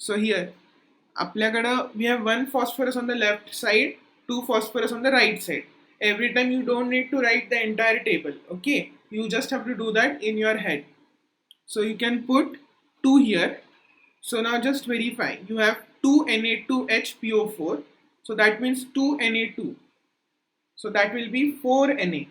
So here आपल्याकडं we have one phosphorus on the left side, two phosphorus on the right side. Every time you don't need to write the entire table, okay? You just have to do that in your head. So you can put 2 here. So now just verify. You have 2 Na2HPO4. So that means 2 Na2. So that will be 4 Na.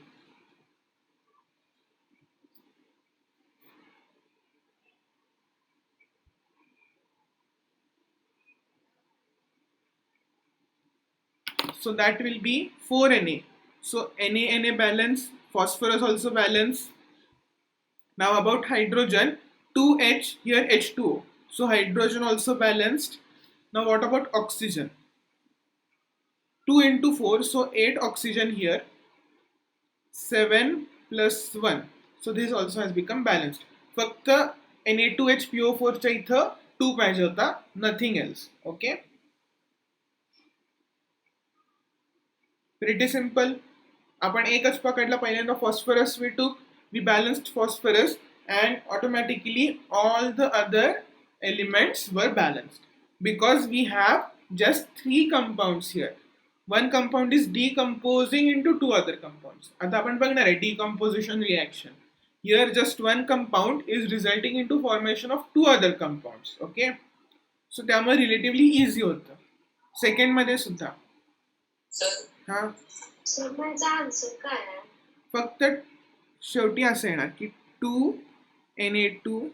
So that will be 4 Na. So Na balance, phosphorus also balance. Now about hydrogen, 2H, here H2O. So hydrogen also balanced. Now what about oxygen? 2 into 4, so 8 oxygen here. 7 plus 1. So this also has become balanced. फक्त Na2HPO4 च्या इथं 2 पाहिजे होता, nothing else. Okay. Pretty simple. आपण एकच पकडला पहिल्यांदा phosphorus we balanced phosphorus and automatically all the other elements were balanced because we have just 3 compounds here. One compound is decomposing into 2 other compounds. आता आपण बघणार आहे decomposition reaction. Here just one compound is resulting into formation of 2 other compounds. Okay. So त्यामुळे relatively easy होतं. Second मध्ये सुद्धा हा फक्त शेवटी असं येणार की 2 Na2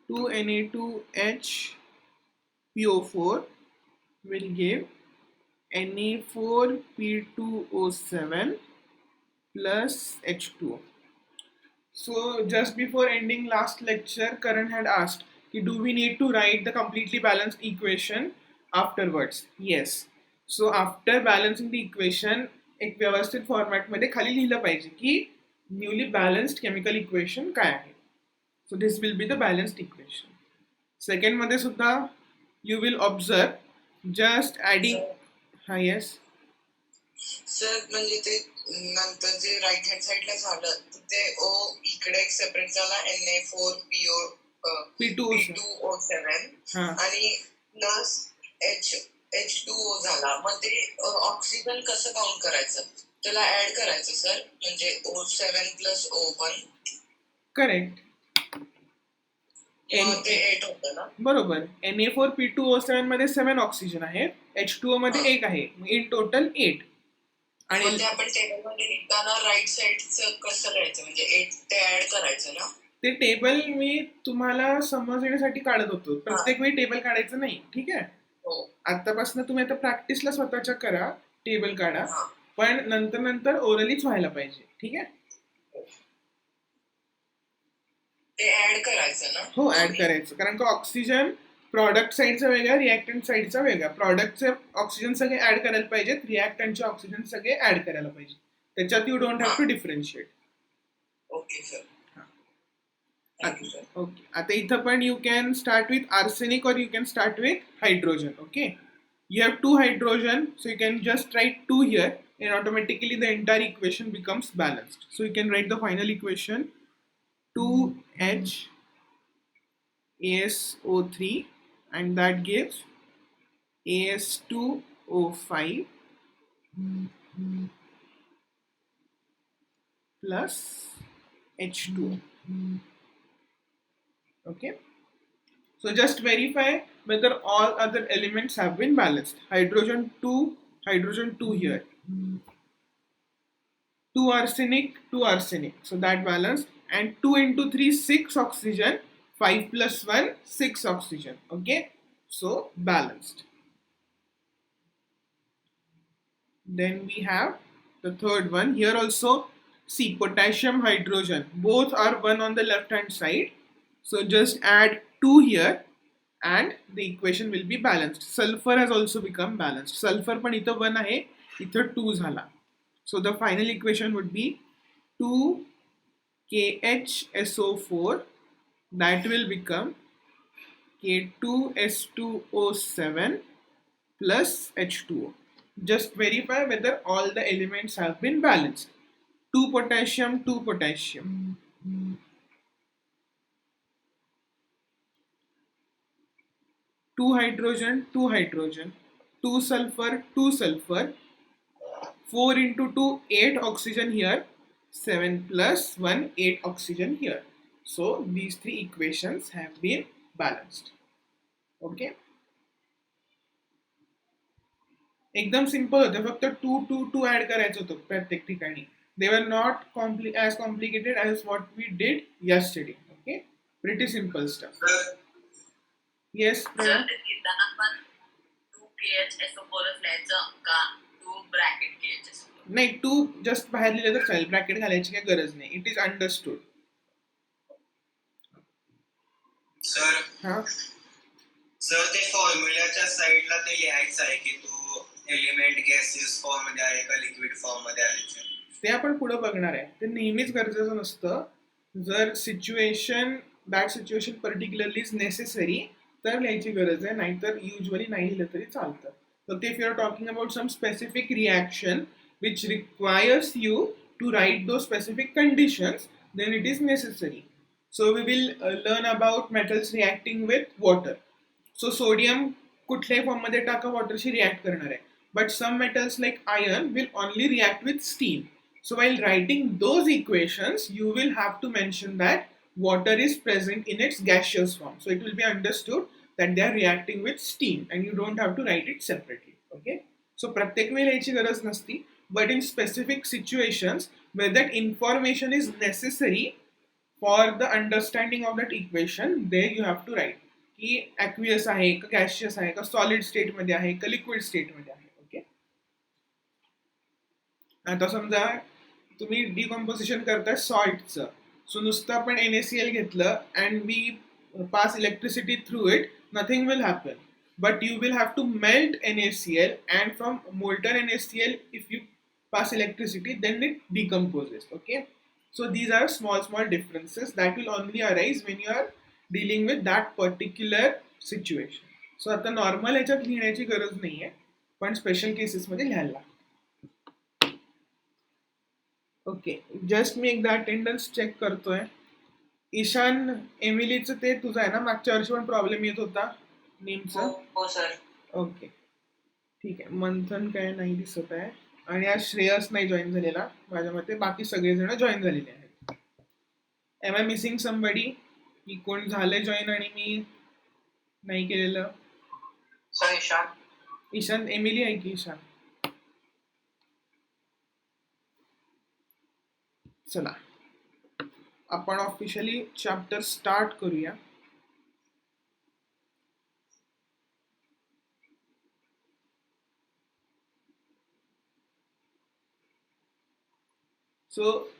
2 Na2HPO4 will give Na4P2O7 plus H2O. So just before ending last lecture, Karan had asked, do we need to write the completely balanced equation afterwards? Yes. So after balancing the equation, एक व्यवस्थित format मध्ये खाली लिहिलं पाहिजे की newly balanced chemical equation काय आहे. So this will be the balanced equation. Second मध्ये सुद्धा you will observe just adding. हा yes. सर म्हणजे ते नंतर जे राईट हँड साइडला झालं ते ओ इकडे एक सेपरेट झाला Na4P2O7 आणि प्लस H2O झाला. मग ते ऑक्सिजन कसं काउंट करायचं, त्याला ऍड करायचं सर, म्हणजे O7 प्लस O1. करेक्ट. ते 8 होतं ना. बरोबर. Na4P2O7 मध्ये 7 ऑक्सिजन आहे, H2O मध्ये 1 आहे, इन टोटल 8. आणि ते आपण टेबल मध्ये लिहिताना राईट साइडचं कसं लिहायचं, म्हणजे 8 ते ऍड करायचं ना. ते टेबल मी तुम्हाला समज येण्यासाठी काढत होतो, प्रत्येक वेळी टेबल काढायचं नाही. ठीक आहे. आतापासून तुम्ही आता प्रॅक्टिसला स्वतःच्या करा, टेबल काढा, पण नंतर नंतर ओरलीच व्हायला पाहिजे. ठीक आहे. ते ऍड करायचं ना. हो ऍड करायचं, कारण का ऑक्सिजन प्रॉडक्ट साईडचा वेगळा, रिॲक्टंट साईडचा वेगळा. प्रॉडक्टचे ऑक्सिजन सगळे ऍड करायला पाहिजेत, रिॲक्टंटचे ऑक्सिजन सगळे ऍड करायला पाहिजे. त्याच्यात you don't have to differentiate. Okay sir. Okay. आता इथं पण you can start with arsenic or you can start with hydrogen. Okay. You have 2 hydrogen, so you can just write 2 here and automatically the entire equation becomes balanced. So you can write the final equation 2HAsO3 and that gives As2O5 plus H2O. Okay. So just verify whether all other elements have been balanced. Hydrogen 2 here. 2 arsenic, 2 arsenic. So that balanced. And 2 into 3, 6 oxygen. 5 plus 1, 6 oxygen. Okay. So balanced. Then we have the third one. Here also, see, potassium, hydrogen. Both are 1 on the left hand side. So just add 2 here and the equation will be balanced. Sulfur has also become balanced. Sulfur पण इथं 1 आहे, इथं 2 झाला. So the final equation would be 2KHSO4 that will become K2S2O7 plus H2O. Just verify whether all the elements have been balanced. 2 potassium, 2 potassium. 2 hydrogen, 2 hydrogen, 2 sulfur, 2 sulfur, 4 into 2, 8 oxygen here, 7 plus 1, 8 oxygen here. So these three equations have been balanced. Okay. एकदम simple होतं, फक्त 2 2 2 add करायचं होतं प्रत्येक ठिकाणी. They were not as complicated as what we did yesterday. Okay, pretty simple stuff. Yes, sir ते लिहिताना पण 2KHSO4 लिहायचं का 2 ब्रॅकेट KHSO4? नाही, 2 जस्ट बाहेर लिहिलं तर चालेल, ब्रॅकेट घालायची काही गरज नाही. It is understood. सर हा सर ते फॉर्म्युलाच्या साइडला ते लिहायचं आहे की तो एलिमेंट गॅसियस फॉर्म मध्ये आहे का लिक्विड फॉर्म मध्ये आहे, ते आपण पुढे बघणार आहे. ते नेहमीच गरजेचं नसतं. जर that situation particularly is necessary तर लिहायची गरज आहे, नाहीतर युजली नाही लिहिलं तरी चालतं. फक्त if you are talking about some specific reaction which requires you to write those specific conditions, then it is necessary. So we will learn about metals reacting with water. So sodium कुठल्याही form मध्ये टाका वॉटरशी react करणार आहे, but some metals like iron will only react with steam. So while writing those equations, you will have to mention that water is present in its gaseous form. So it will be understood that they are reacting with steam and you don't have to write it separately. Okay? So प्रत्येक वेळी लिहायची गरज नसती, but in specific situations where that information is necessary for the understanding of that equation, there you have to write की aqueous आहे का gaseous आहे का सॉलिड स्टेट मध्ये आहे का लिक्विड स्टेट मध्ये आहे. ओके, आता समजा तुम्ही डिकम्पोजिशन करताय सॉल्टचं. सो नुसतं आपण NaCl घेतलं and we pass electricity through it, nothing will happen. But you will have to melt NaCl, and from molten NaCl, if you pass electricity, then it decomposes. Okay, so these are small differences that will only arise when you are dealing with that particular situation. So आता normal याच्यात लिहिण्याची गरज नाहीये, पण special cases मध्ये लिहायला लागतं. Okay, just मी एकदा अटेंडन्स चेक करतोय. ईशान, एमिलीचं ते तुझं आहे ना, मागच्या वर्षी पण प्रॉब्लेम येत होता नेमचं. हो सर. ओके, ठीक आहे. मंथन काय नाही दिसत आहे, आणि आज श्रेयस नाही जॉईन झालेला माझ्या मते. बाकी सगळेजण जॉईन झालेले आहेत. Am I missing somebody? की कोण झाले जॉईन आणि मी नाही केलेलं? सर ईशान. ईशान, एमिली आहे की ईशान? चला आपण ऑफिशियली चॅप्टर स्टार्ट करूया. सो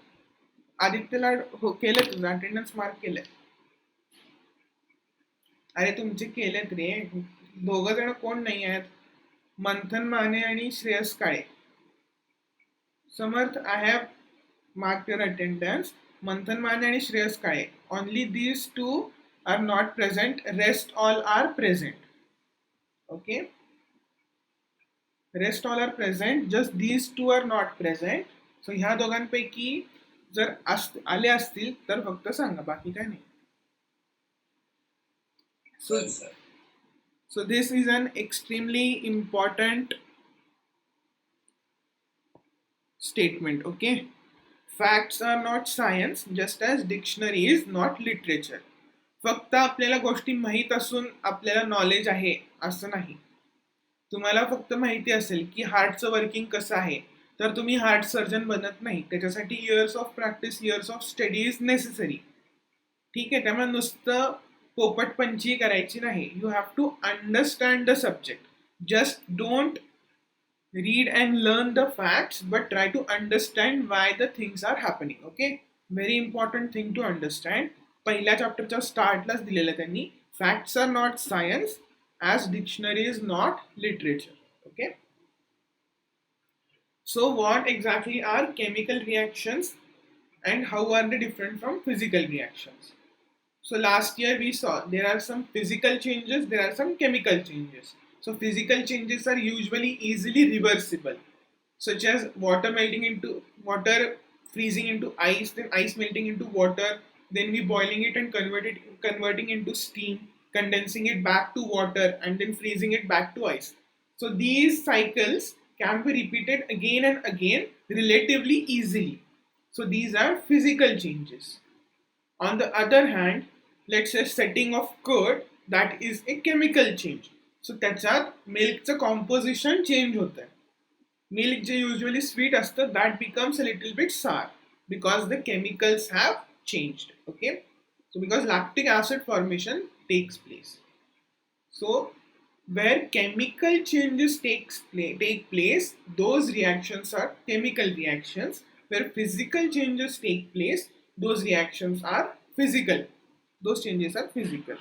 आदित्यला हो केलं, तुझं अटेंडन्स मार्क केलंय? अरे तुमचे केलेत रे, दोघ जण कोण नाही आहेत, मंथन माने आणि Shreyas Kale. Samarth, I have mark your attendance. Manthan Mane आणि Shreyas Kale, only these two are not present, rest all are present. Okay, rest all are present, just these two are not present. So ह्या दोघांपैकी जर आले असतील तर फक्त सांगा, बाकी काय नाही. So this is an extremely important statement. Okay, facts are not science, just as dictionary is not literature. फक्त आपल्याला गोष्टी माहीत असून आपल्याला नॉलेज आहे असं नाही. तुम्हाला फक्त माहिती असेल की हार्टचं वर्किंग कसं आहे तर तुम्ही हार्ट सर्जन बनत नाही. त्याच्यासाठी years of practice, years of study is necessary. ठीक आहे, त्यामुळे नुसतं पोपटपंची करायची नाही. You have to understand the subject. Just don't read and learn the facts, but try to understand why the things are happening. Okay, very important thing to understand. पहिल्या चॅप्टरच्या स्टार्टलाच दिलेलं त्यांनी, facts are not science as dictionary is not literature. Okay, so what exactly are chemical reactions and how are they different from physical reactions? So last year we saw there are some physical changes, there are some chemical changes. So physical changes are usually easily reversible, such as water freezing into ice, then ice melting into water, then we boiling it and converting into steam, condensing it back to water, and then freezing it back to ice. So these cycles can be repeated again and again relatively easily. So these are physical changes. On the other hand, let's say setting of curd, that is a chemical change. So त्याच्यात मिल्कचं composition change होतं. Milk जे usually sweet असतं, that becomes a little bit sour because the chemicals have changed. Okay, so because lactic acid formation takes place. So where chemical changes take place, those reactions are chemical reactions. Where physical changes take place, those reactions are physical. Those changes are physical.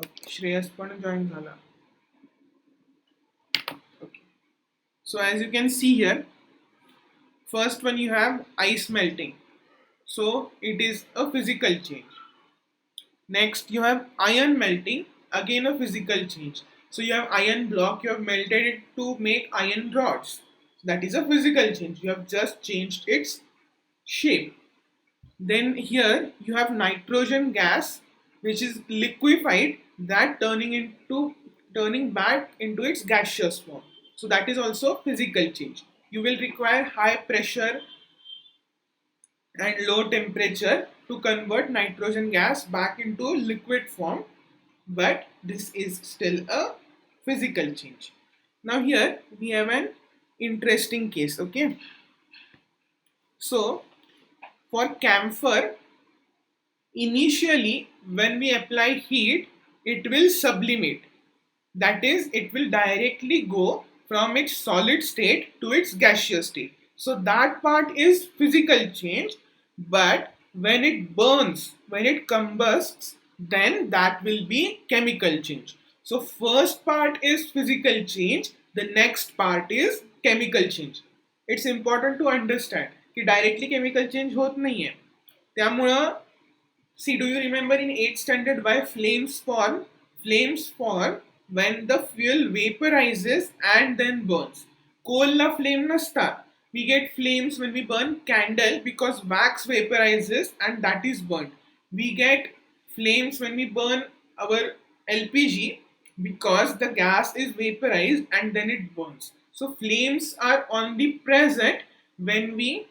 Okay, Shreyas पण join झाला. Okay. So as you can see here, first one you have ice melting. So it is a physical change. Next you have iron melting, again a physical change. So you have iron block, you have melted it to make iron rods. That is a physical change. You have just changed its shape. Then here you have nitrogen gas, which is liquefied, that turning back into its gaseous form. So that is also physical change. You will require high pressure and low temperature to convert nitrogen gas back into liquid form, but this is still a physical change. Now here we have an interesting case. Okay, so for camphor, initially when we apply heat, it will sublimate. That is, it will directly go from its solid state to its gaseous state. So that part is physical change, but when it burns, when it combusts, then that will be chemical change. So first part is physical change, the next part is chemical change. It's important to understand की directly chemical change होत नाहीये. त्यामुळं see, do you remember in 8th standard why flames form? Flames form when the fuel vaporizes and then burns. Coal la flame nasta. We get flames when we burn candle because wax vaporizes and that is burnt. We get flames when we burn our LPG because the gas is vaporized and then it burns. So flames are only present when we.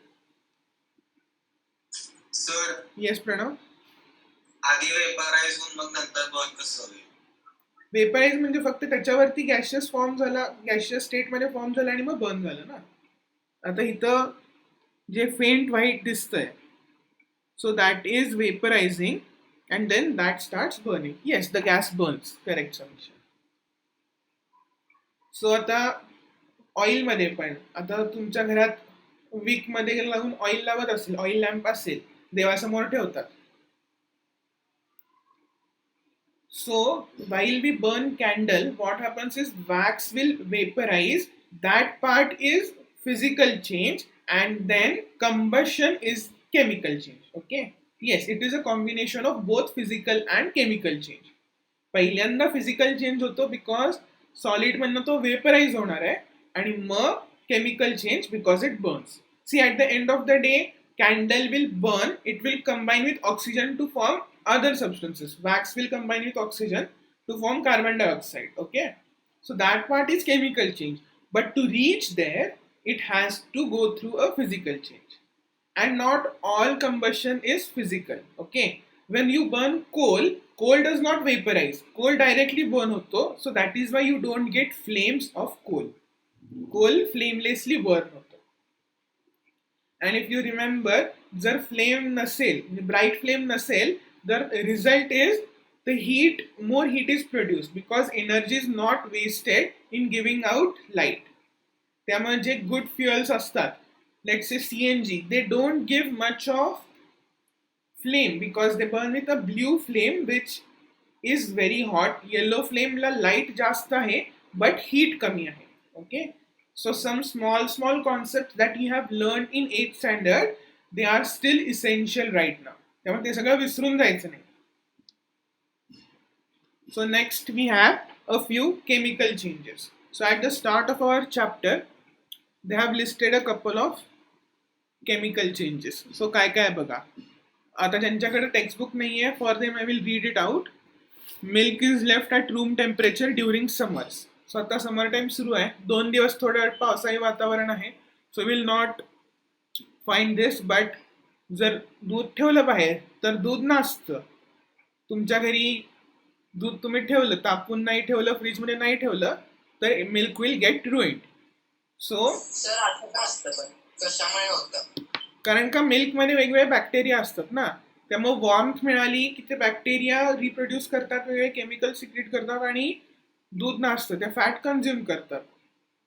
Sir, Yes, Pranav. आधी vaporise होऊन मग नंतर burn कसं होईल? Vaporise म्हणजे फक्त त्याच्यावरती gaseous form झाला, gaseous स्टेटमध्ये form झाला आणि मग बर्न झालं ना. आता इथं जे फेंट व्हाईट दिसतंय, so that is vaporising and then that starts burning. Yes, the gas burns. Correct Samiksha. सो आता ऑइलमध्ये पण, आता तुमच्या घरात वीकमध्ये लागून ऑइल लावत असेल, ऑइल लॅम्प असेल, देवासमोर ठेवतात. So while we burn candle, what happens is wax will vaporize. That part is physical change, and then combustion is chemical change. Okay. Yes, it is a combination of both physical and chemical change. पहिल्यांदा physical change होतो because solid मधनं तो vaporize होणार आहे आणि मग chemical change because it burns. See, at the end of the day, candle will burn. It will combine with oxygen to form other substances. Wax will combine with oxygen to form carbon dioxide. Okay, so that part is chemical change, but to reach there it has to go through a physical change, and not all combustion is physical. Okay, when you burn coal, coal does not vaporize, coal directly burn hoto, so that is why you don't get flames of coal. Coal flamelessly burn hoto. And if you remember, जर flame नसेल, bright flame नसेल, the result is the heat, more heat is produced because energy is not wasted in giving out light. त्यामुळे जे good fuels असतात, let's say CNG, they don't give much of flame because they burn with a blue flame which is very hot. Yellow flame La light जास्त आहे but heat कमी आहे. Okay, so some small concepts that you have learned in 8th standard, they are still essential right now. त्यामुळे ते सगळं विसरून जायचं नाही. So next we have a few chemical changes. So at the start of our chapter, they have listed a couple of chemical changes. So काय काय बघा. आता ज्यांच्याकडे टेक्स्टबुक नाही आहे for them I will read it out. Milk is left at room temperature during summers. So आता summer time सुरू आहे, 2 दिवस थोडं पावसाळी वातावरण आहे, so will not find this. But जर दूध ठेवलं बाहेर तर दूध नासतं. तुमच्या घरी दूध तुम्ही ठेवलं, तापून नाही ठेवलं, फ्रीजमध्ये नाही ठेवलं तर milk will get ruined. So sir असं का असतं पण कशामुळे होतं? कारण का मिल्कमध्ये वेगवेगळे बॅक्टेरिया असतात ना, त्यामुळे वॉर्मथ मिळाली की ते बॅक्टेरिया रिप्रोड्यूस करतात, वेगवेगळे केमिकल सिक्रेट करतात आणि दूध नासतं, ते फॅट कन्झ्युम करतात.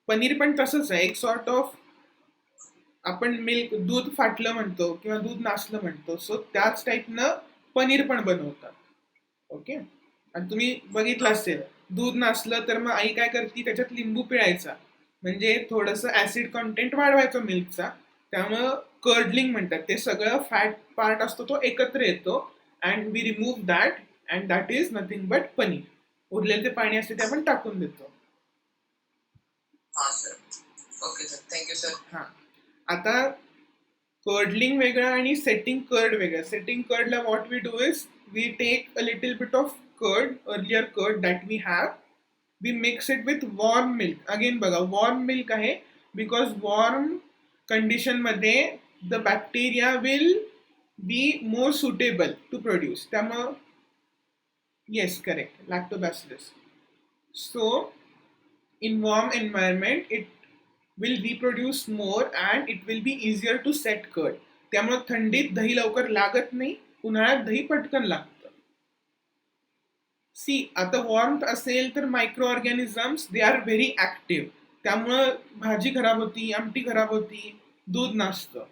पनीर पण तसंच आहे, एक सॉर्ट ऑफ आपण मिल्क दूध फाटलं म्हणतो किंवा दूध नासलं म्हणतो, सो त्याच टाईपनं पनीर पण बनवतात. ओके. आणि तुम्ही बघितलं असेल दूध नासलं तर मग आई काय करते, त्याच्यात लिंबू पिळायचा, म्हणजे थोडंसं ऍसिड कंटेंट वाढवायचं मिल्कचा, त्यामुळं कर्डलिंग म्हणतात. ते सगळं फॅट पार्ट असतो तो एकत्र येतो and we remove that and that is nothing but paneer. उरलेलं ते पाणी असते ते आपण टाकून देतो. हा sir. Okay sir, thank you sir. हा, आता कर्डलिंग वेगळं आणि सेटिंग कर्ड वेगळं. सेटिंग कर्डला what we do is we take a little bit of curd, earlier curd that we have, we mix it with warm milk. Again बघा warm milk आहे because warm कंडिशनमध्ये the bacteria will be more suitable to produce. त्यामुळं yes correct, lactobacillus. So in warm environment it will reproduce more and it will be easier to set curd. त्यामुळे थंडीत दही लवकर लागत नाही, उन्हाळ्यात दही पटकन लागतं. सी, आता वॉर्मथ असेल तर microorganisms they are very active, त्यामुळं भाजी खराब होती, आमटी खराब होती, दूध नासतं.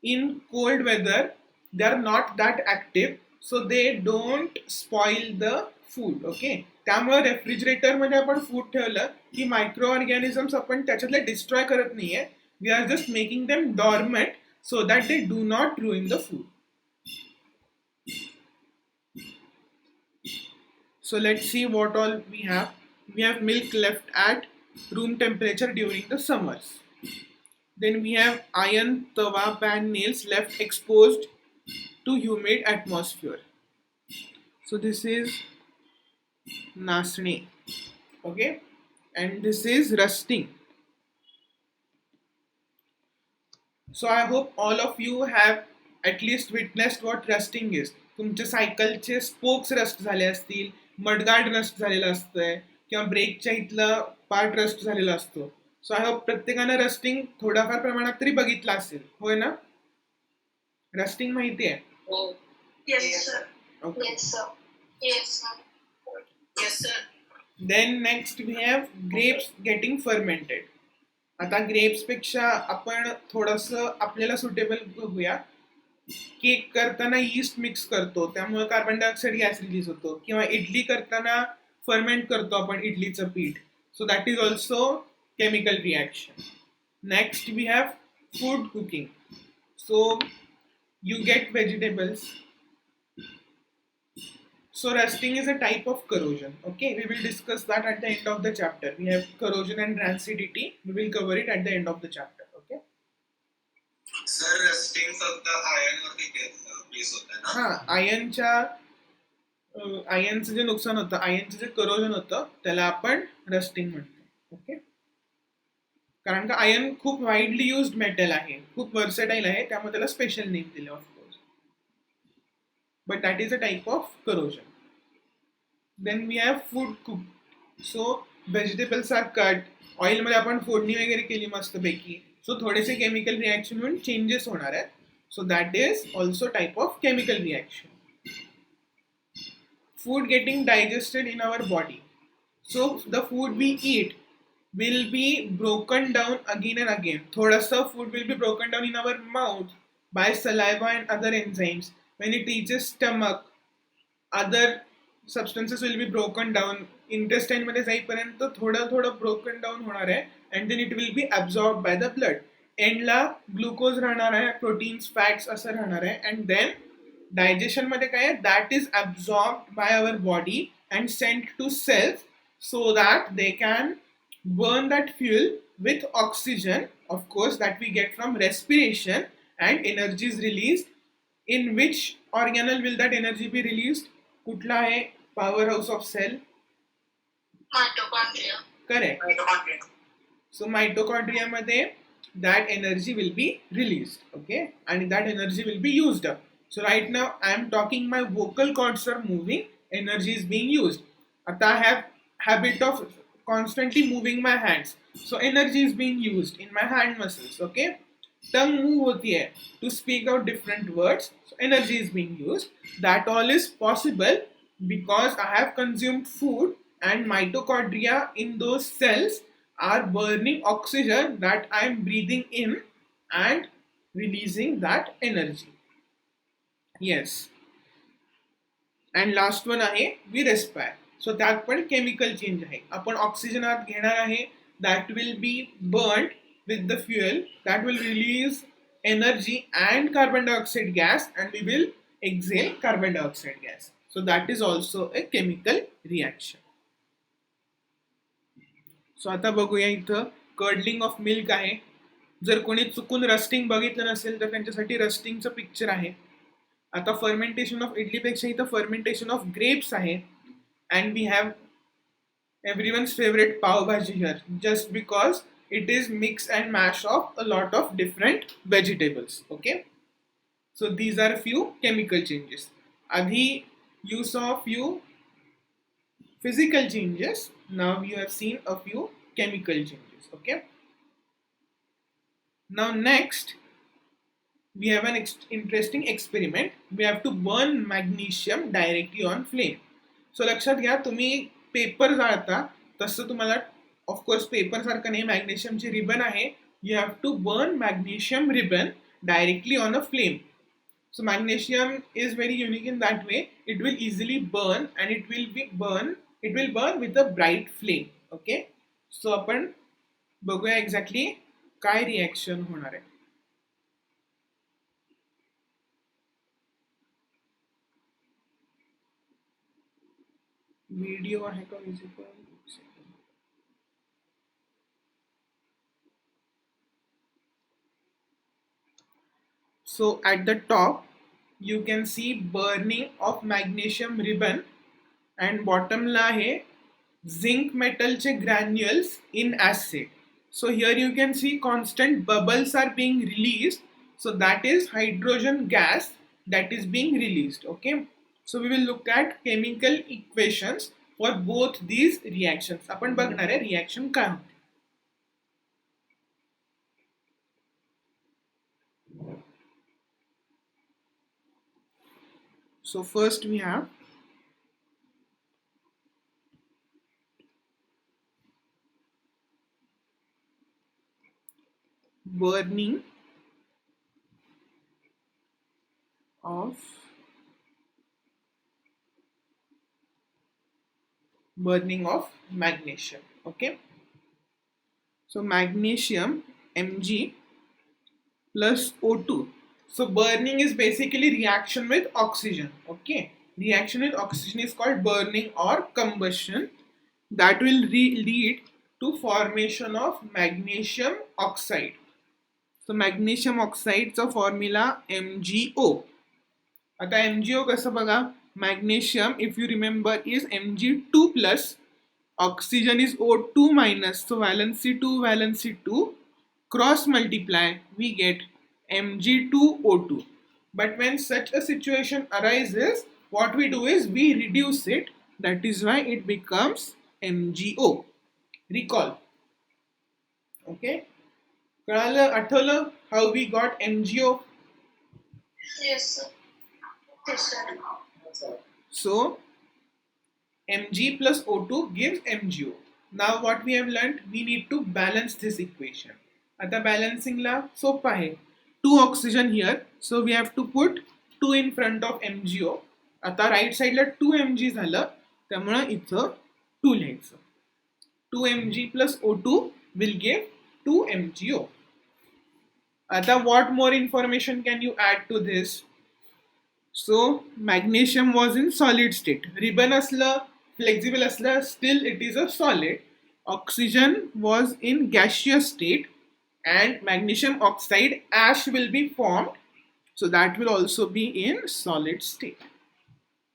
In cold weather they are not that active, so they don't spoil the food. Okay. त्यामुळे रेफ्रिजरेटरमध्ये आपण फूड ठेवलं की मायक्रो ऑर्गॅनिझम्स आपण त्याच्यातले डिस्ट्रॉय करत नाहीये, we are just making them dormant so that they do not ruin the food. So let's see what all we have. We have milk left at room temperature during the summers. Then we have iron tawa pan nails left exposed to humid atmosphere. So this is nasne. Okay. And this is rusting. So I hope all of you have at least witnessed what rusting is. तुमच्या सायकलचे spokes rust झाले असतील, mudguard rust झालेला असतंय किंवा ब्रेकच्या इथलं part rust झालेला असतो. सो I hope प्रत्येकानं रस्टिंग थोड्याफार प्रमाणात तरी बघितलं असेल, होय ना? रस्टिंग माहिती आहे? हो. Yes sir. Okay. Yes sir. Yes sir. Yes sir. Then next we have grapes getting fermented. आता ग्रेप्स पेक्षा आपण थोडंसं आपल्याला सुटेबल बघूया. केक करताना यीस्ट मिक्स करतो, त्यामुळे कार्बन डायऑक्साईड गॅस रिलीज होतो, किंवा इडली करताना फर्मेंट करतो आपण इडलीचं पीठ, so that is also chemical reaction. Next we have food cooking. So you get vegetables. So rusting is a type of corrosion. Okay, we will discuss that at the end of the chapter. We have corrosion and rancidity. We will cover it at the end of the chapter. Okay. Sir rusting फक्त iron वरती base होतं ना? हा, आयनचं जे नुकसान होतं, आयनचं जे corrosion होतं त्याला आपण रस्टिंग म्हणतो. ओके. कारण का आयन खूप वाईडली युज्ड मेटल आहे, खूप वर्सेटाईल आहे, त्यामुळे त्याला स्पेशल नेम दिले of course. But that is a type of corrosion. Then we have food cook. So vegetables are cut, ऑइलमध्ये आपण फोडणी वगैरे केली मस्तपैकी, सो थोडेसे केमिकल रिॲक्शन म्हणून चेंजेस होणार आहेत. सो that is also type of chemical reaction. Food getting digested in our body. So the food we eat will be broken down again and again. Thodasa food will be broken down in our mouth by saliva and other enzymes. When it reaches stomach, other substances will be broken down. Intestine मध्ये जाईपर्यंत थोडं broken down होणार आहे and then it will be absorbed by the blood. एंडला glucose राहणार आहे, proteins, fats असं राहणार आहे, and then डायजेशन मध्ये काय, that is absorbed by our body and sent to cells so that they can burn that fuel with oxygen, of course, that we get from respiration, and energy is release In which organelle will that energy be released? कुठला आहे power house of cell? Mitochondria. Correct. Mitochondria. So mitochondria मध्ये that energy will be released, okay, and that energy will be used up. So right now I am talking, my vocal cords are moving, energy is being used. आता I have habit of constantly moving my hands, so energy is being used in my hand muscles, okay. Tongue move होती है to speak out different words, so energy is being used. That all is possible because I have consumed food and mitochondria in those cells are burning oxygen that I am breathing in and releasing that energy. Yes. And last one आहे we respire. So त्यात पण chemical change आहे. आपण oxygen आत घेणार आहे, that will be burnt with the fuel, that will release energy and carbon dioxide gas, and we will exhale carbon dioxide gas. So that is also a chemical reaction. सो आता बघूया इथं curdling of milk आहे. जर कोणी चुकून rusting बघितलं नसेल तर त्यांच्यासाठी रस्टिंगचं पिक्चर आहे. आता फर्मेंटेशन ऑफ इडलीपेक्षा इथं फर्मेंटेशन ऑफ ग्रेप्स आहे. And we have everyone's favorite pav bhaji here, just because it is mix and mash of a lot of different vegetables, okay. So these are few chemical changes. Adhi you saw few physical changes, now you have seen a few chemical changes, okay. Now next we have an interesting experiment. We have to burn magnesium directly on flame. So लक्षात घ्या, तुम्ही paper जाळता तसं तुम्हाला of course paper सारखं नाही, मॅग्नेशियमची ribbon आहे. You have to burn magnesium ribbon directly on a flame. So magnesium is very unique in that way. It will easily burn and it will burn with a bright flame. Okay. So आपण बघूया exactly काय reaction होणार आहे. Video आहे का visible? So at the top you can see burning of magnesium ribbon and bottom ला आहे zinc metal चे granules in acid. So here you can see constant bubbles are being released. So that is hydrogen gas that is being released, okay. So we will look at chemical equations for both these reactions. आपण बघणार आहे reaction काय होते. So first we have burning of magnesium, okay. So magnesium Mg plus O2. So burning is basically reaction with oxygen, okay. Reaction with oxygen is called burning or combustion. That will lead to formation of magnesium oxide. So magnesium oxide चा formula MgO. आता MgO कसं बघा, magnesium if you remember is Mg2 plus, oxygen is O2 minus, so valency 2 cross multiply we get Mg2O2. But when such a situation arises, what we do is we reduce it. That is why it becomes MgO. Recall. Okay. कळालं, आठवलं how we got MgO? Yes, sir. Yes, sir. So Mg plus O2 gives MgO. Now what we have learned, we need to balance this equation. आता balancing ला सोपं आहे. 2 oxygen here, so we have to put 2 in front of MgO. आता right साइडला 2 Mg झालं, त्यामुळे इथं 2 लिहायचं. 2 Mg plus O2 will give 2 MgO. आता what more information can you add to this? So magnesium was in solid state. Ribbon असलं, flexible असलं, still it is a solid. Oxygen was in gaseous state and magnesium oxide ash will be formed. So that will also be in solid state.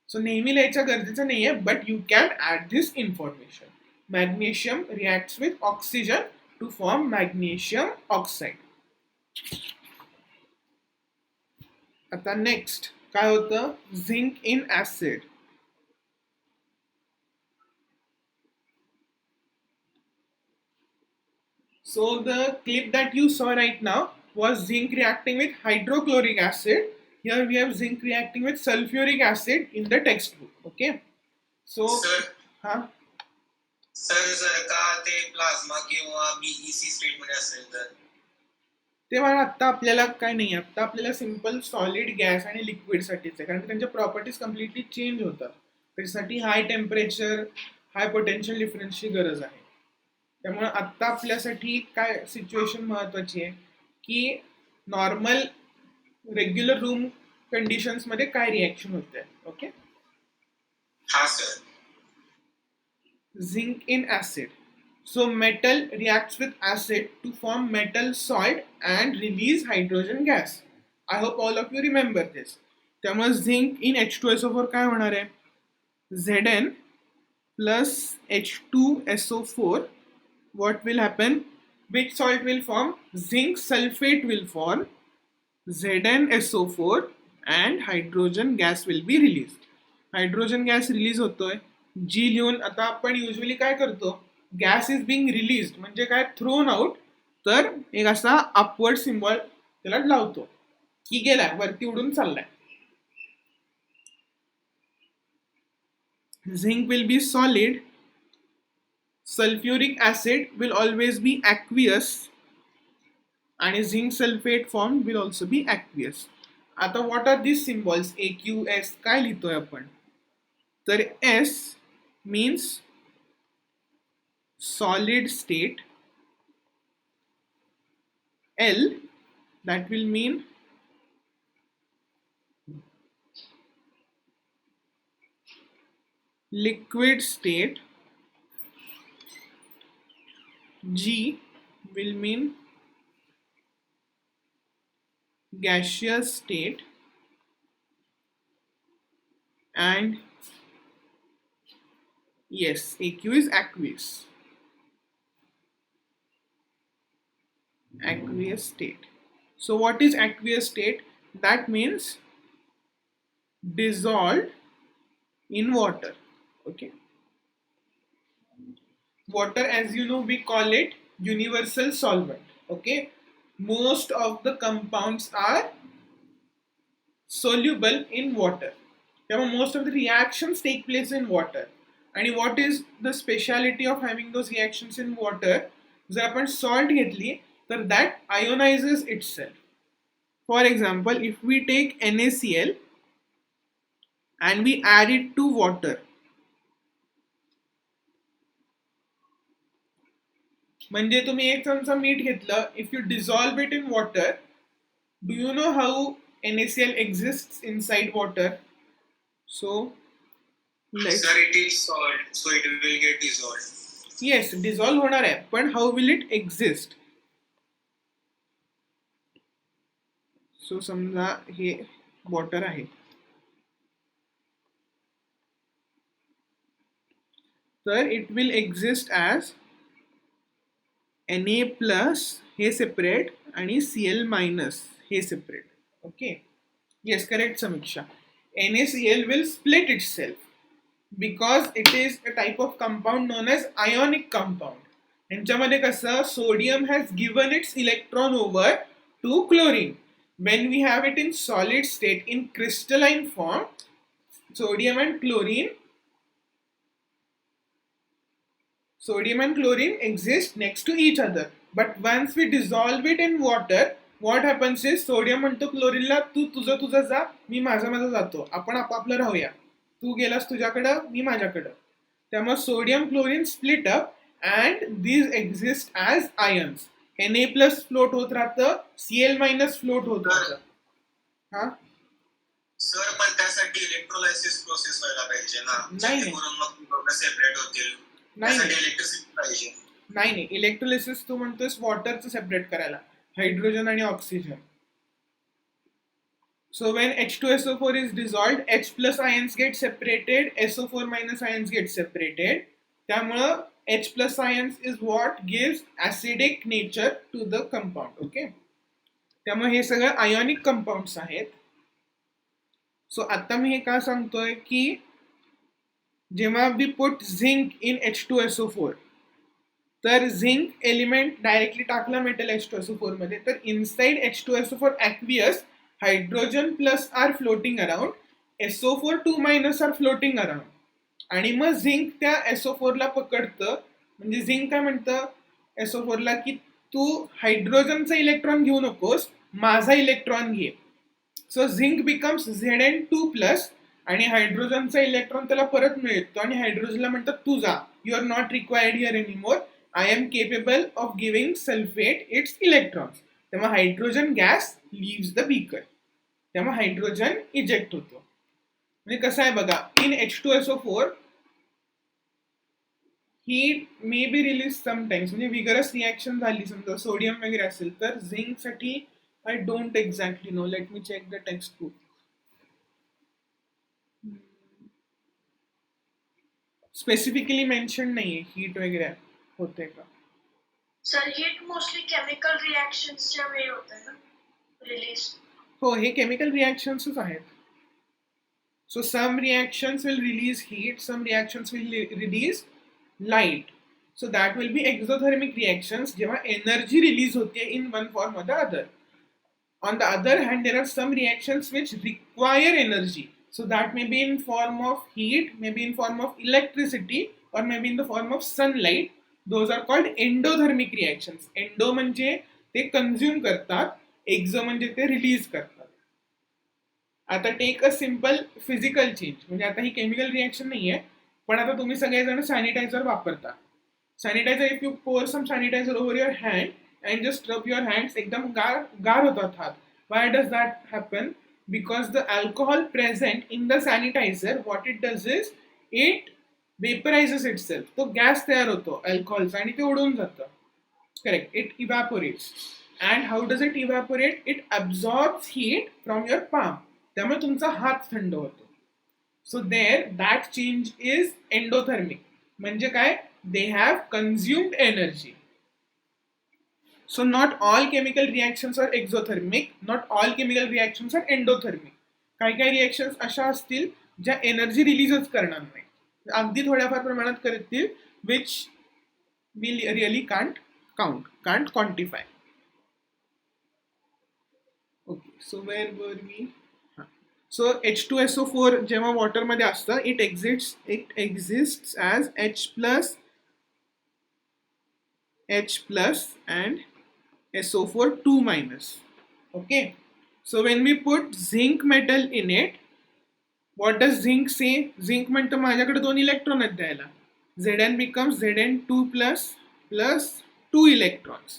So नेहमी लिहायचं गरजेचं नाहीये, but you can add this information. Magnesium reacts with oxygen to form magnesium oxide. आता next काय होतं, zinc in acid. So the clip that you saw right now was zinc reacting with hydrochloric acid. Here we have zinc reacting with sulfuric acid in the textbook. Okay. So sir जर का ते plasma किंवा BEC state मध्ये असेल तर तेव्हा आता आपल्याला काय नाही, आता आपल्याला सिंपल सॉलिड गॅस आणि लिक्विड साठीच आहे, कारण त्यांच्या प्रॉपर्टीज कम्प्लिटली चेंज होतात. त्याच्यासाठी हाय टेम्परेचर हाय पोटेन्शियल डिफरन्सची गरज आहे. त्यामुळे आत्ता आपल्यासाठी काय सिच्युएशन महत्वाची आहे की नॉर्मल रेग्युलर रूम कंडिशन्स मध्ये काय रिएक्शन होते. ओके. हा sir. Zinc in acid. So metal reacts with acid to form metal salt and release hydrogen gas. I hope all of you remember this. त्यामुळे zinc in H2SO4 काय होणार आहे, Zn plus H2SO4. What will happen? Which salt will form? Zinc sulfate will form, ZnSO4 and hydrogen gas will be released. Hydrogen gas release होतोय जी लिहून. आता आपण usually काय करतो, गॅस इज बिंग रिलीज म्हणजे काय, थ्रोन आउट, तर एक असा अपवर्ड सिम्बॉल त्याला लावतो की गेलाय, वरती उडून चाललाय. Zinc will be solid, sulphuric acid will always be aqueous आणि zinc sulphate form will also be aqueous. आता what are this symbols, AQS काय लिहितोय आपण, तर S means solid state, L that will mean liquid state, G will mean gaseous state, and yes, AQ is aqueous. Aqueous state. So what is aqueous state? That means dissolved in water. Okay. Water, as you know, we call it universal solvent. Okay. Most of the compounds are soluble in water. Most of the reactions take place in water. And what is the speciality of having those reactions in water? जर आपण salt घेतली तर that ionizes itself. For example, if we take NaCl and we add it to water, म्हणजे तुम्ही एक चमचा मीठ घेतलं, if you dissolve it in water, do you know how NaCl exists inside water? So sir, it is salt, so it will get dissolved. Yes, dissolve होणार आहे, पण how will it exist? So समजा हे water आहे, तर it will exist as Na plus हे separate आणि Cl minus हे separate. Okay. Yes, correct Samiksha. NaCl will split itself because it is a type of compound known as ionic compound. यांच्यामध्ये कसं, sodium has given its electron over to chlorine. When we have it in solid state in crystalline form, sodium and chlorine exist next to each other. But once we dissolve it in water, what happens is sodium म्हणतो क्लोरीनला, तू तुझं जा, मी माझा जातो, आपण आपापलं राहूया, तू गेलास तुझ्याकडं, मी माझ्याकडं. त्यामुळे sodium chlorine split up and these exist as ions. Na plus float होत राहतं, Cl मायनस फ्लोट होत राहतं. हा सर, पण त्यासाठी इलेक्ट्रोलायसिस प्रोसेस व्हायला पाहिजे ना, जेणेकरून मग सेपरेट होतील. त्यासाठी इलेक्ट्रिसिटी पाहिजे. नाही, इलेक्ट्रोलायसिस तू म्हणतोस वॉटरचं सेपरेट करायला, हायड्रोजन आणि oxygen. So when H2SO4 is dissolved, H plus ions get separated, SO4 minus ions get separated. त्यामुळं H plus ions is what gives acidic nature to the compound. Okay. त्यामुळे हे सगळं ionic compounds आहेत. सो आता मी हे का सांगतोय की जेव्हा we put zinc in H2SO4, तर झिंक एलिमेंट डायरेक्टली टाकला मेटल H2SO4 मध्ये, तर inside H2SO4 aqueous hydrogen plus are floating around, SO4 2 minus are floating around, आणि मग झिंक त्या SO4 ला पकडतं. म्हणजे झिंक काय म्हणतं SO4 ला की तू हायड्रोजनचा इलेक्ट्रॉन घेऊ नकोस, माझा इलेक्ट्रॉन घे. सो झिंक बिकम्स Zn2 प्लस आणि हायड्रोजनचा इलेक्ट्रॉन त्याला परत मिळतो आणि हायड्रोजनला म्हणतात तू जा, you are not required here anymore, I am capable of giving sulfate its electrons. तेव्हा hydrogen gas leaves the beaker. तेव्हा हायड्रोजन इजेक्ट होतो. म्हणजे कसं आहे बघा, in H2SO4 heat may be released sometimes. म्हणजे विगरस रिॲक्शन झाली समजा सोडियम वगैरे असेल तर झिंक साठी I don't exactly know. Let me check the textbook. Specifically mention नाहीये हीट वगैरे होते का. सर हीट मोस्टली केमिकल रिएक्शन्सच्या वेळी होते ना रिलीज. हो, हे केमिकल रिॲक्शन्सच आहेत. So some reactions will release heat, some reactions will release light. So that will be exothermic reactions जेव्हा एनर्जी रिलीज होते in one form or the other. On the other hand, there are some reactions which require energy. So that may be in form of heat, maybe in form of electricity, or maybe in the form of sunlight. Those are called endothermic reactions. Endo म्हणजे ते consume करतात, exo म्हणजे ते release करतात. आता take a simple physical change. म्हणजे आता ही chemical reaction नाहीये, पण आता तुम्ही सगळेजण सॅनिटायझर वापरता. Sanitiser, if you pour some sanitiser over your hand and just rub your hands, एकदम गार होतात हात. Why does that happen? Because the alcohol present in the sanitizer, what it does is it vaporizes itself. तो gas तयार होतो अल्कोहोलचा आणि ते उडून जातं. Correct, it evaporates. and how does it evaporate? It absorbs heat from your palm. त्यामुळे तुमचा हात थंड होतो. So there, that change is endothermic. म्हणजे काय? They have consumed energy. So not all chemical reactions are exothermic, not all chemical reactions are endothermic. काही काही reactions अशा असतील ज्या एनर्जी रिलीजच करणार नाही, अगदी थोड्याफार प्रमाणात करतील, which we really can't quantify. Okay, so where were we. So H2SO4 जेव्हा वॉटरमध्ये असतं, it exist as H plus and SO4 2 minus. Okay, so when we put zinc metal in it, what does zinc say? Zinc म्हणतं माझ्याकडे 2 electron आहेत द्यायला. Zn becomes Zn2 plus 2 electrons.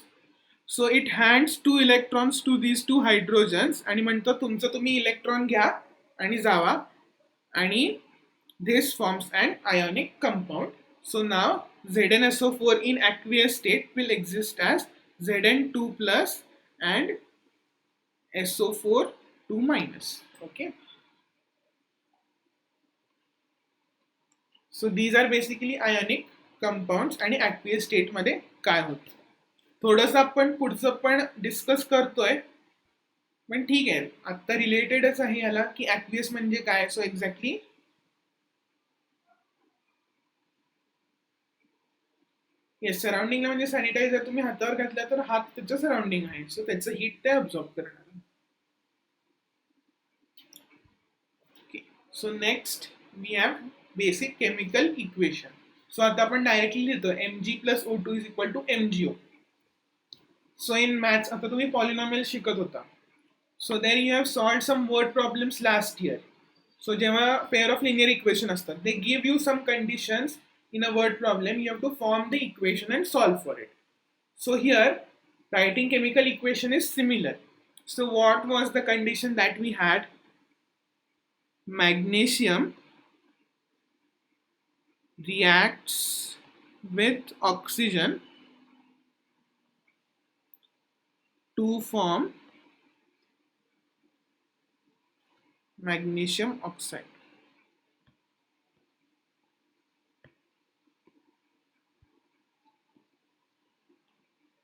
So it hands 2 electrons to these 2 hydrogens आणि म्हणतं तुमचं तुम्ही electron घ्या आणि जावा, आणि this forms an ionic compound. So now ZnSO4 in aqueous state will exist as Zn2 plus and SO4 2 minus. Okay, so these are basically ionic compounds आणि aqueous state मध्ये काय होतं थोडंसं आपण पुढचं पण डिस्कस करतोय, पण ठीक आहे, आता रिलेटेडच आहे याला की aqueous म्हणजे काय. सो एक्झॅक्टली येस, सराउंडिंगला म्हणजे सॅनिटायझर तुम्ही हातावर घातला तर हात त्याचं सराउंडिंग आहे, सो त्याचं हीट ते अब्झॉर्ब करणार. Okay, so next we have basic chemical equation. So आता आपण डायरेक्टली लिहितो Mg plus O2 is equal to MgO. So in maths आता तुम्ही पॉलिनॉमियल शिकत होता, so there you have solved some word problems last year. So जेव्हा pair of linear equation असतात, they give you some conditions in a word problem, you have to form the equation and solve for it. So here writing chemical equation is similar. So what was the condition that we had? Magnesium reacts with oxygen to form magnesium oxide.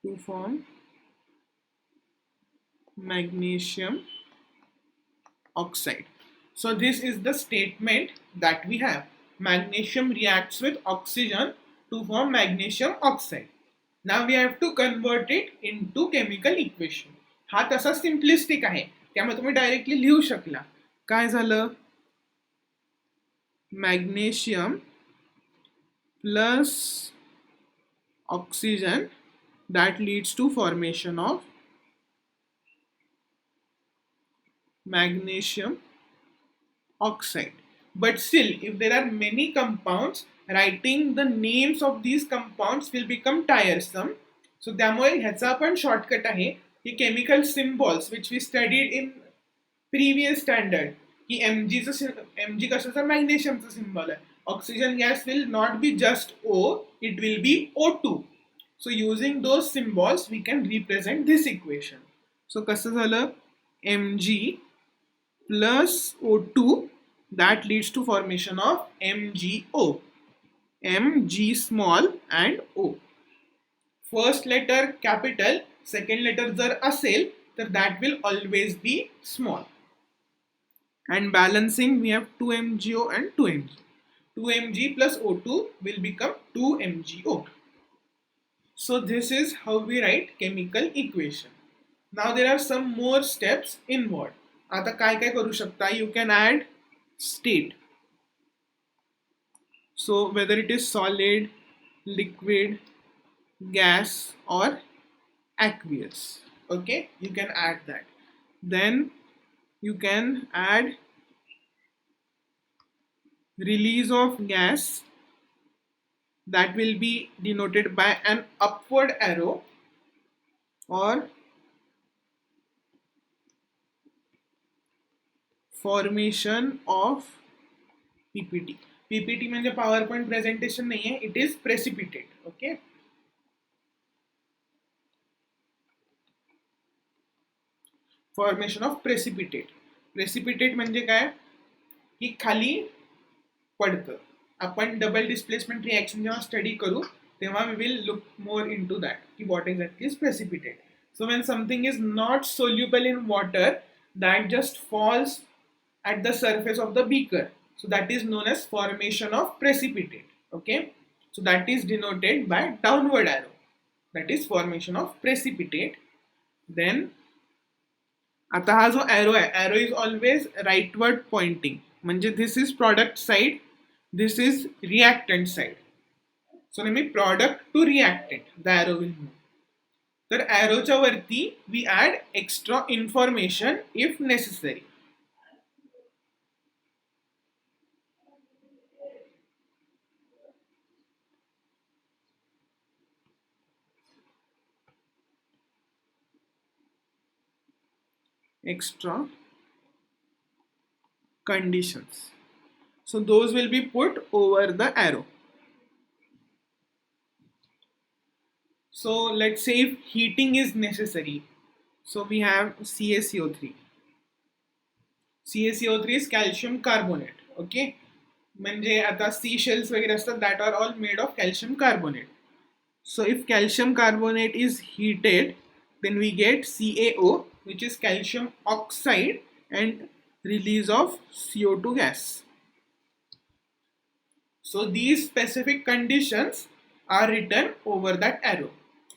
To form magnesium oxide. So this is the statement that we have. Magnesium reacts with oxygen to form magnesium oxide. Now we have to convert it into chemical equation. हा तसा simplistic आहे, त्यामुळे तुम्ही directly लिहू शकला. काय झालं? Magnesium plus oxygen that leads to formation of magnesium oxide. But still, if there are many compounds, writing the names of these compounds will become tiresome. So त्यामुळे ह्याचा पण शॉर्टकट आहे की chemical symbols which we studied in previous standard की mg कशाचा मॅग्नेशियमचा symbol आहे. Oxygen gas will not be just O, it will be O2. So using those symbols we can represent this equation. So कसं झालं? Mg plus O2 that leads to formation of MgO. Mg small and O. First letter capital, second letter जर असेल तर that will always be small. And balancing we have 2MgO and 2Mg. 2Mg plus O2 will become 2MgO. So this is how we write chemical equation. Now there are some more steps involved. आता काय काय करू शकता? You can add state. So whether it is solid, liquid, gas or aqueous, okay, you can add that. Then you can add release of gas, that will be denoted by an upward arrow, or formation of PPT. PPT म्हणजे PowerPoint presentation नहीं है, it is precipitate. Okay. Formation of precipitate. Precipitate म्हणजे काय की खाली पडतं. आपण double displacement reaction जेव्हा स्टडी करू तेव्हा we will look more into that की what exactly is precipitate. So when something is not soluble in water, that just falls at the surface of the beaker. So that is known as formation of precipitate. Okay. So that is denoted by downward arrow. That is formation of precipitate. Then आता हा जो arrow आहे, arrow is always rightward pointing. म्हणजे this is product side, this is reactant side. So नेहमी product to reactant the arrow will move. तर arrowच्या वरती we add extra information if necessary. Extra conditions. So those will be put over the arrow. So let's say if heating is necessary, so we have CaCO3. CaCO3 is calcium carbonate. Okay, म्हणजे आता sea shells वगैरे असतात that are all made of calcium carbonate. So if calcium carbonate is heated, then we get CaO, which is calcium oxide, and release of CO2 gas. So these specific conditions are written over that arrow.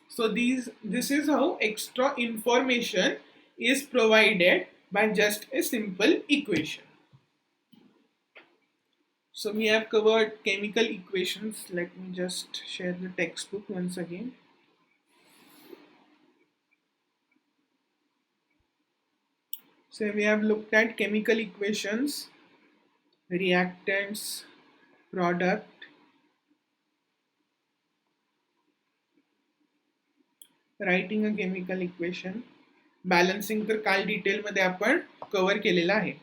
So this is how extra information is provided by just a simple equation. So we have covered chemical equations. Let me just share the textbook once again. So we have looked at chemical equations, reactants, product, writing a chemical equation, balancing तर call detail मध्ये आपण cover केलेला आहे.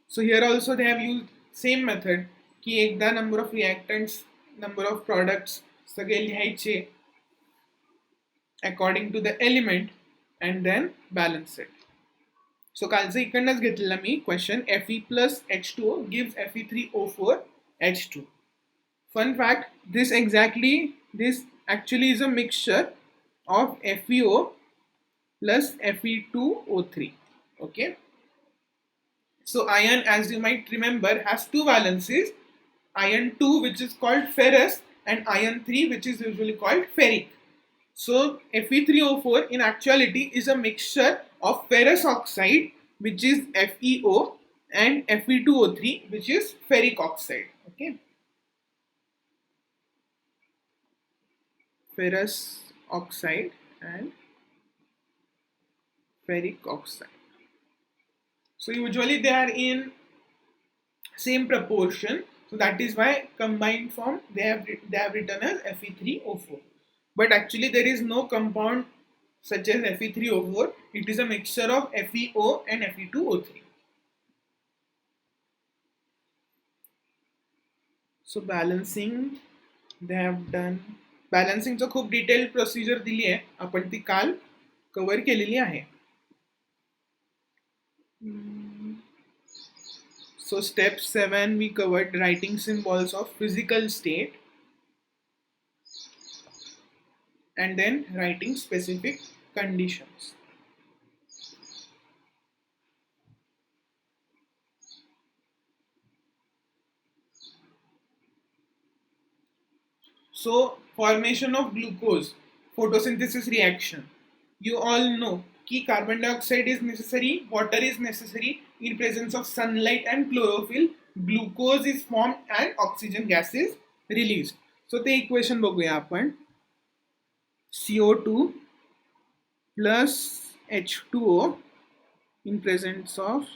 So here also they have used same method की एकदा number of reactants, number of products सगळे लिहायचे according to the element and then balance it. सो कालचं इकडनंच घेतलेला मी question Fe plus H2O gives Fe3O4 H2. Fun fact, this actually is a mixture of FeO plus Fe2O3. Okay. So iron, as you might remember, has two valences. Iron 2, which is called ferrous, and iron 3, which is usually called ferric. So Fe3O4 in actuality is a mixture of ferrous oxide, which is FeO, and Fe2O3, which is ferric oxide. Okay. Ferrous oxide and ferric oxide. So usually they are in same proportion. So that is why combined form they have written as Fe3O4. But actually there is no compound such as Fe3O4. It is a mixture of FeO and Fe2O3. So balancing they have done. Balancing चं खूप detail procedure दिली आहे, आपण ती काल cover केलेली आहे. So step 7 we covered writing symbols of physical state and then writing specific conditions. So formation of glucose, photosynthesis reaction. You all know कि carbon dioxide is necessary, water is necessary. In presence of sunlight and chlorophyll, glucose is formed and oxygen gas is released. So the equation बघूया आपण. CO2 plus H2O in presence of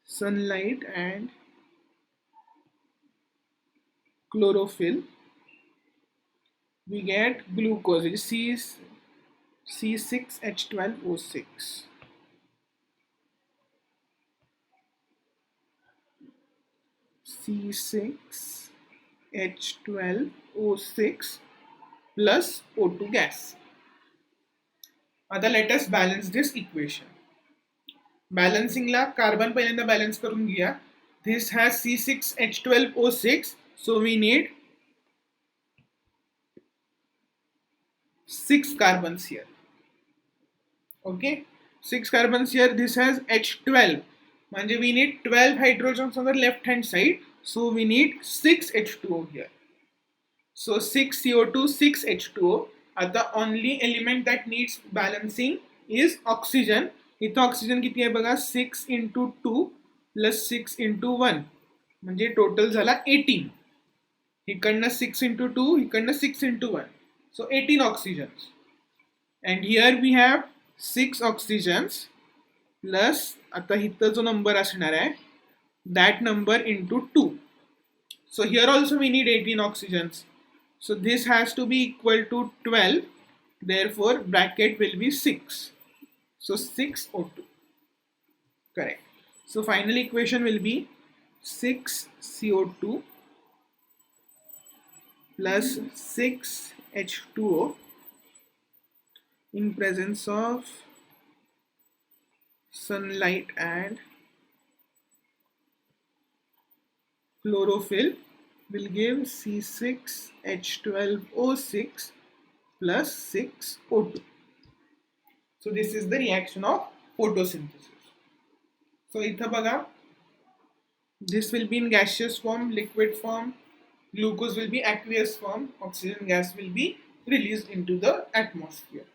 sunlight and chlorophyll, we get glucose, which is C6H12O6. C6H12O6 plus O2 gas. आता let us balance this equation. Balancing ला carbon पहिल्यांदा balance करून घ्या. This has C6H12O6, so we need 6 carbons here. Okay, 6 carbons here. This has H12, म्हणजे we need 12 hydrogens on the left hand side, so we need 6 H2O here. So 6 CO2, 6 H2O. The only element that needs balancing is oxygen. इथं oxygen किती आहे बघा, 6 into 2 plus 6 into 1, म्हणजे total झाला 18. इकडनं 6 into 2, इकडनं 6 into 1, so 18 oxygens. And here we have 6 oxygens plus आता इथं जो नंबर असणार आहे that number into 2. So here also we need 18 oxygens. So this has to be equal to 12. Therefore bracket will be 6. So 6 O2. Correct. So final equation will be 6 CO2 plus 6 H2O in presence of sunlight and chlorophyll will give C6H12O6 plus 6 O2. So this is the reaction of photosynthesis. So इथं बघा, this will be in gaseous form, liquid form, glucose will be aqueous form, oxygen gas will be released into the atmosphere.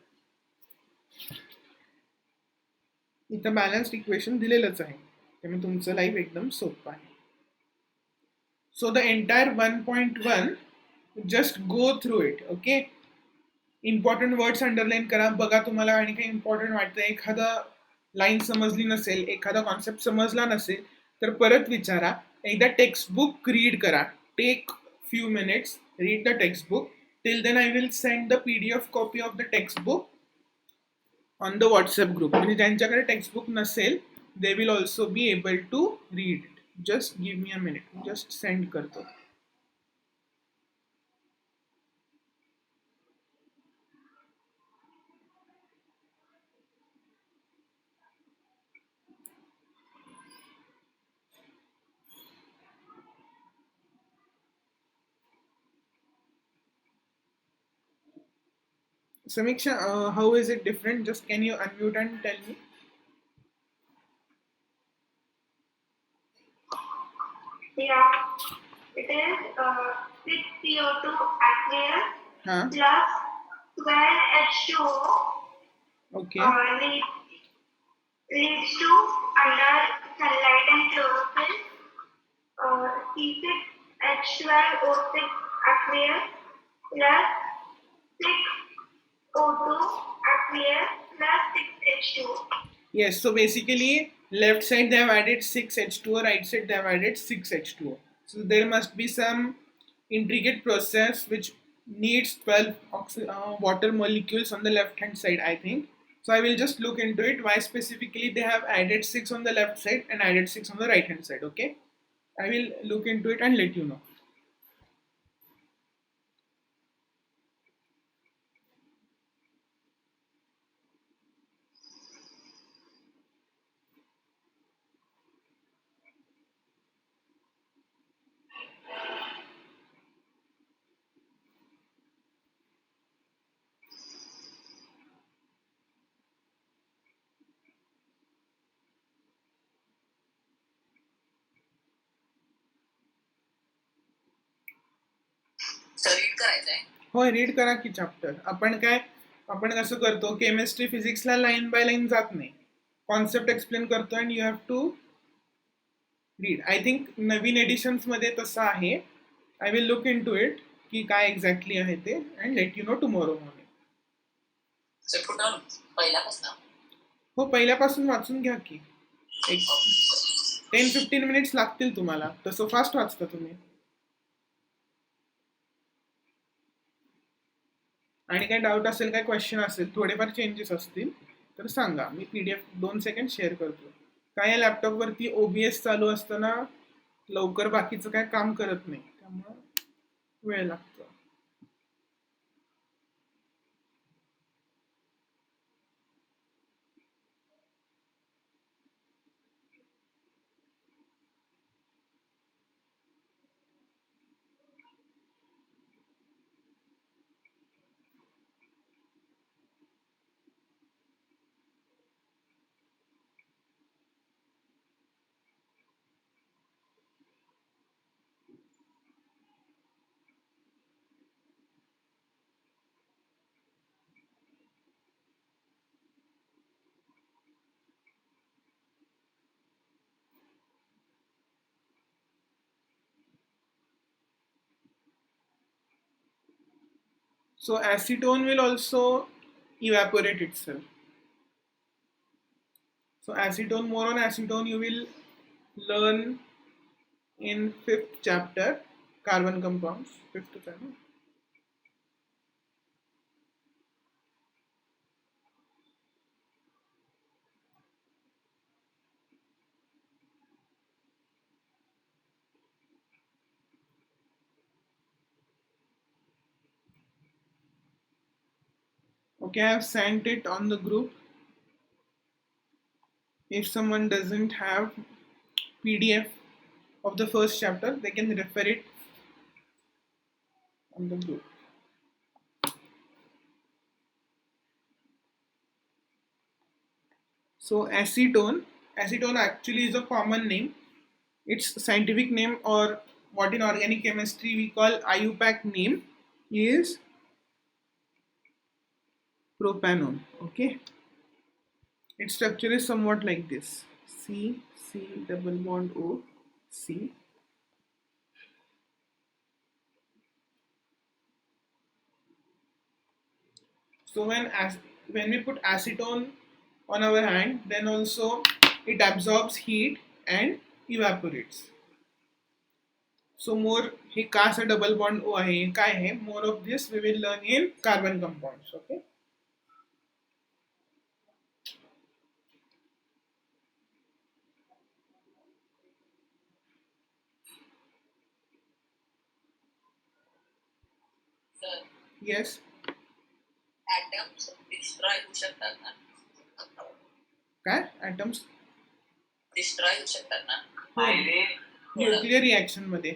इथं balanced equation दिलेलंच आहे, त्यामुळे तुमचं life एकदम सोपं आहे. So the entire 1.1, just go through it. Okay, important words underline करा. बघा तुम्हाला आणि काही important वाटतं, एखादा लाईन समजली नसेल, एखादा कॉन्सेप्ट समजला नसेल तर परत विचारा. एकदा टेक्स्टबुक रीड करा. Take few minutes, read the textbook. Till then I will send the PDF copy of the textbook on the WhatsApp group. म्हणजे ज्यांच्याकडे टेक्स्टबुक नसेल, they will also be able to read it. Just give me a minute, just send करतो. Samiksha, how is it different? Just can you unmute and tell me? Yeah, it is 6 CO2 aqueous plus 12 H2O. Okay. Leads to under sunlight and chlorophyll. C6H12O6 aqueous plus 6O2 aqueous plus 6H2O. Yes, so basically left side they have added 6H2O, right side they have added 6H2O. So there must be some intricate process which needs 12 water molecules on the left hand side, I think. So I will just look into it why specifically they have added 6 on the left side and added 6 on the right hand side. Okay, I will look into it and let you know. हो, read करा की chapter. आपण कसं करतो, chemistry फिजिक्सला line by line जात नाही, concept explain करतो and you have to read. I think नवीन एडिशन्स मध्ये तसं आहे. I will look into it की काय एक्झॅक्टली आहे ते and let you know tomorrow morning. हो, पहिल्यापासून वाचून घ्या की. एक 10-15 मिनिट्स लागतील तुम्हाला. तसं फास्ट वाचता तुम्ही. आणि काय डाऊट असेल, काय क्वेश्चन असेल, थोडेफार चेंजेस असतील तर सांगा. मी PDF 2 सेकंड शेअर करतो. काय या लॅपटॉपवरती OBS चालू असताना लवकर बाकीचं काय काम करत नाही, त्यामुळे वेळ लागतो. So acetone will also evaporate itself. So acetone, more on acetone you will learn in 5th chapter, carbon compounds, 5th to 7th. Okay, I have sent it on the group. If someone doesn't have PDF of the first chapter, they can refer it on the group. So acetone actually is a common name. Its scientific name, or what in organic chemistry we call IUPAC name, is propanone. Okay, its structure is somewhat like this: C double bond O C. So when we put acetone on our hand, then also it absorbs heat and evaporates. So more हे का असं double bond O आहे, काय आहे, more of this we will learn in carbon compounds. Okay. Yes. atoms destroy होऊ शकतात ना? काय atoms destroy होऊ शकतात ना? न्यूक्लियर रिएक्शन मध्ये.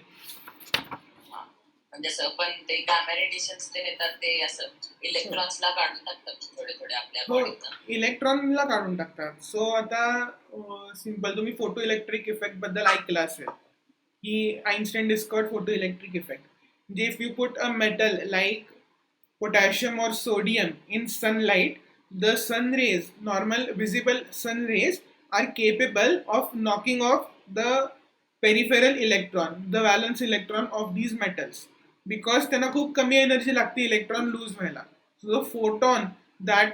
म्हणजे सर पण ते गामा रेडिएशन्स ते येतात ते असं इलेक्ट्रॉन्सला काढून टाकतात थोडे थोडे आपल्या हो, बॉडीतनं. इलेक्ट्रॉनला काढून टाकतात. सो आता सिंपल तुम्ही फोटो इलेक्ट्रिक इफेक्ट बद्दल ऐकलं असेल की Einstein discovered photo electric effect. म्हणजे if you put a metal like potassium or sodium in sunlight, the sun rays, normal visible sun rays, are capable of knocking off the peripheral electron, the valence electron of these metals, because त्यांना खूप कमी energy लागते electron lose व्हायला. So the photon that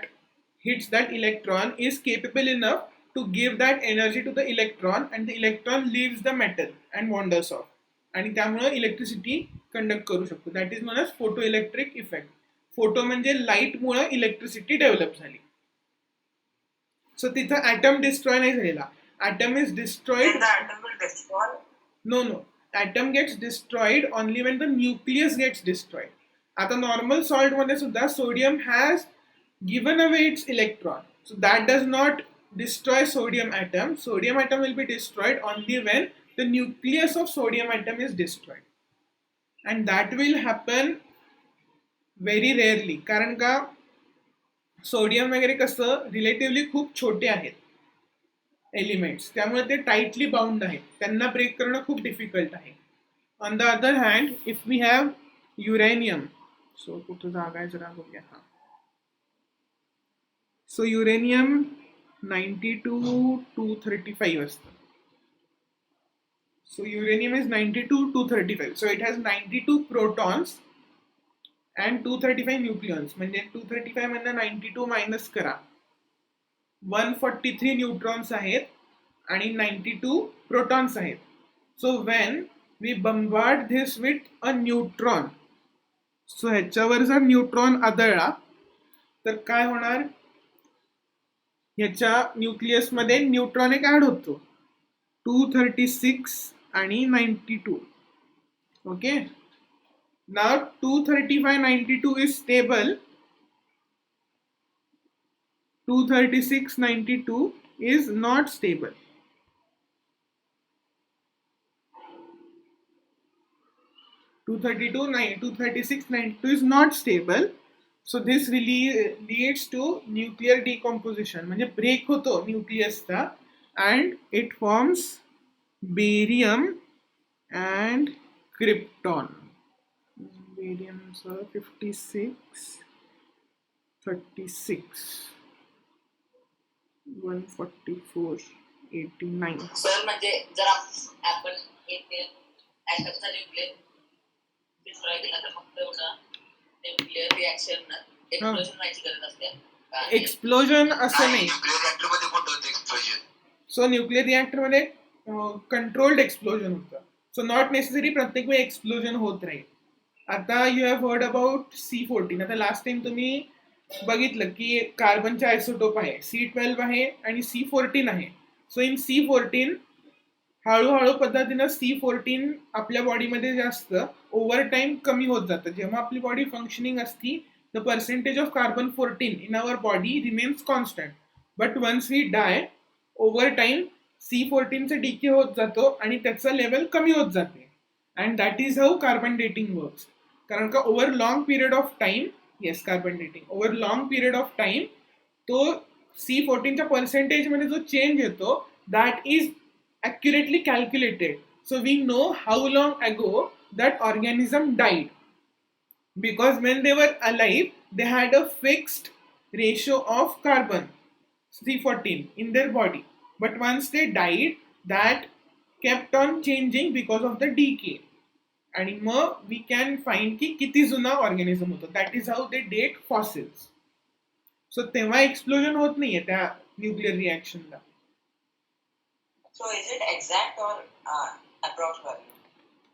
hits that electron is capable enough to give that energy to the electron, and the electron leaves the metal and wanders off, आणि त्यामुळे electricity conduct करू शकतो. That is known as photo electric effect. Photo म्हणजे लाईटमुळे electricity develop झाली. सो तिथं atom destroy नाही झालेला. Atom is destroyed. No no, atom gets destroyed only when the nucleus gets destroyed. आता नॉर्मल सॉल्ट मध्ये सुद्धा sodium has given away its electron, so that does not destroy sodium atom. Sodium atom will be destroyed only when the nucleus of sodium atom is destroyed, and that will happen very rarely. कारण का sodium वगैरे कसं relatively खूप छोटे आहेत elements, त्यामुळे ते tightly bound आहेत, त्यांना ब्रेक करणं खूप डिफिकल्ट आहे. On the other hand if we have uranium, so कुठं जागा आहे जरा बघूया. हा, सो युरेनियम 92-235 असतं. So uranium is 92-235. So it has 92 protons and 235 nucleons. म्हणजे 235 मधनं 92 मायनस करा, 143 न्यूट्रॉन्स आहेत आणि 92 प्रोटॉन्स आहेत. So when we bombard this with a neutron, so ह्याच्यावर जर न्यूट्रॉन आदळला तर काय होणार, ह्याच्या न्यूक्लियसमध्ये न्यूट्रॉन एक ऍड होतो, 236 आणि 92. Okay, now 235-92 is stable, 236-92 is not stable. Two 236-92 is not stable. So this really leads to nuclear decomposition, म्हणजे ब्रेक होतो न्यूक्लियसचा, and it forms barium and krypton. Barium 56, 36, 144, 89. Sir म्हणजे जर आपण एक ऍटमचा न्यूक्लियर डिस्ट्रॉय केला तर फक्त एवढं न्यूक्लियर रिॲक्शन एक्सप्लोजन व्हायची गरज असते. एक्सप्लोजन असं नाही. न्यूक्लियर रिएक्टर मध्ये कुठं होतं एक्सप्लोजन? सो न्यूक्लियर रिएक्टर मध्ये कंट्रोल्ड एक्सप्लोजन होतं. सो नॉट नेसेसरी प्रत्येक वेळी एक्सप्लोजन होत राहील. आता you have heard about C14. आता लास्ट टाइम तुम्ही बघितलं की कार्बनचे आयसोटोप आहे, C12 आहे आणि C14 आहे. सो इन C14 हळूहळू पद्धतीनं C14 आपल्या बॉडीमध्ये जास्त ओव्हर टाइम कमी होत जातं. जेव्हा आपली बॉडी फंक्शनिंग असती, the percentage of carbon 14 in our body remains constant, but once we die over time C14 चे डीके होत जातो आणि त्याचं लेवल कमी होत जाते. And that is how carbon dating works. कारण का over long period of time, yes carbon dating, over long period of time तो C14च्या पर्सेंटेजमध्ये जो चेंज येतो that is accurately calculated. So we know how long ago that organism died, because when they were alive they had a fixed ratio of carbon C14 in their body, but once they died that kept on changing because of the decay, आणि मग we can find की किती जुना organism होतं. That is how they date fossils. So तेव्हा explosion होत नाहीये त्या nuclear रिॲक्शनला. So is it exact or approx value?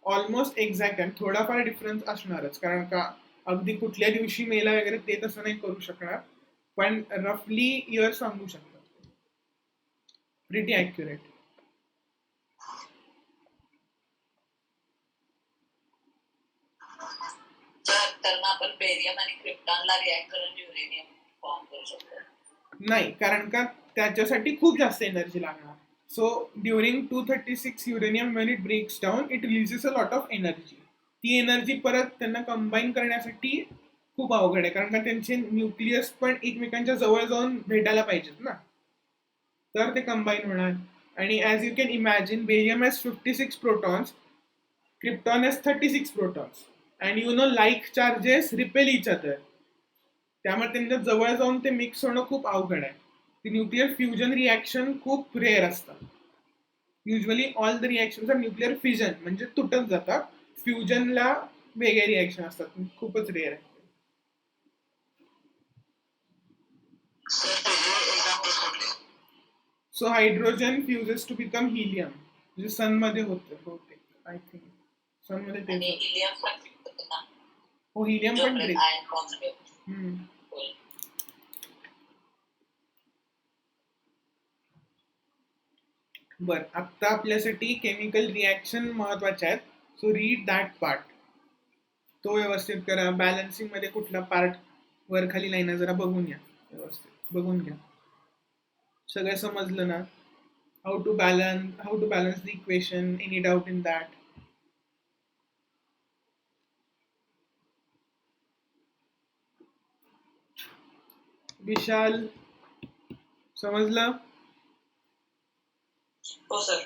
Almost exact आहे. थोडाफार डिफरन्स असणारच, कारण का अगदी कुठल्या दिवशी मेला वगैरे ते तसं नाही करू शकणार, पण रफली इयर सांगू शकतात. Pretty accurate. तर मग आपण बेरियम आणि क्रिप्टॉनला रिॲक्ट करून युरेनियम फॉर्म करू शकतो? नाही, कारण का त्याच्यासाठी खूप जास्त एनर्जी लागणार. So during 236 uranium when it breaks down, it releases a lot of energy. ती एनर्जी परत त्यांना कंबाईन करण्यासाठी खूप अवघड आहे, कारण का त्यांचे न्यूक्लियस पण एकमेकांच्या जवळ जाऊन भेटायला पाहिजेत ना, तर ते कंबाईन होणार. आणि as you can imagine, barium has 56 protons, krypton has 36 protons, and you know like charges repel each other. त्यामुळे त्यांच्या जवळ जाऊन ते मिक्स होणं खूप अवघड आहे. ती न्यूक्लिअर फ्युजन रिॲक्शन खूप रेअर असतात. Usually all the reactions are nuclear fusion, म्हणजे तुटत जातात. फ्युजनला वेगळ्या रिॲक्शन असतात, खूपच रेअर आहे. So hydrogen fuses to become helium, म्हणजे सनमध्ये होतं बहुतेक, आय थिंक सनमध्ये आणि तेच. हिलियम पण भेटतं ना, हो, हिलियम पण जोपर्यंत ब्रेक. आयन कॉन्सन्ट्रेट होईल. बर, आता आपल्यासाठी केमिकल रिॲक्शन महत्वाचे आहेत. सो रीड दॅट पार्ट, तो व्यवस्थित करा. बॅलन्सिंग मध्ये कुठला पार्ट वर खाली लाईन आहे जरा बघून घ्या, व्यवस्थित बघून घ्या. सगळं समजलं ना? How to balance the equation, any doubt in that? Vishal, समजलं? हो सर.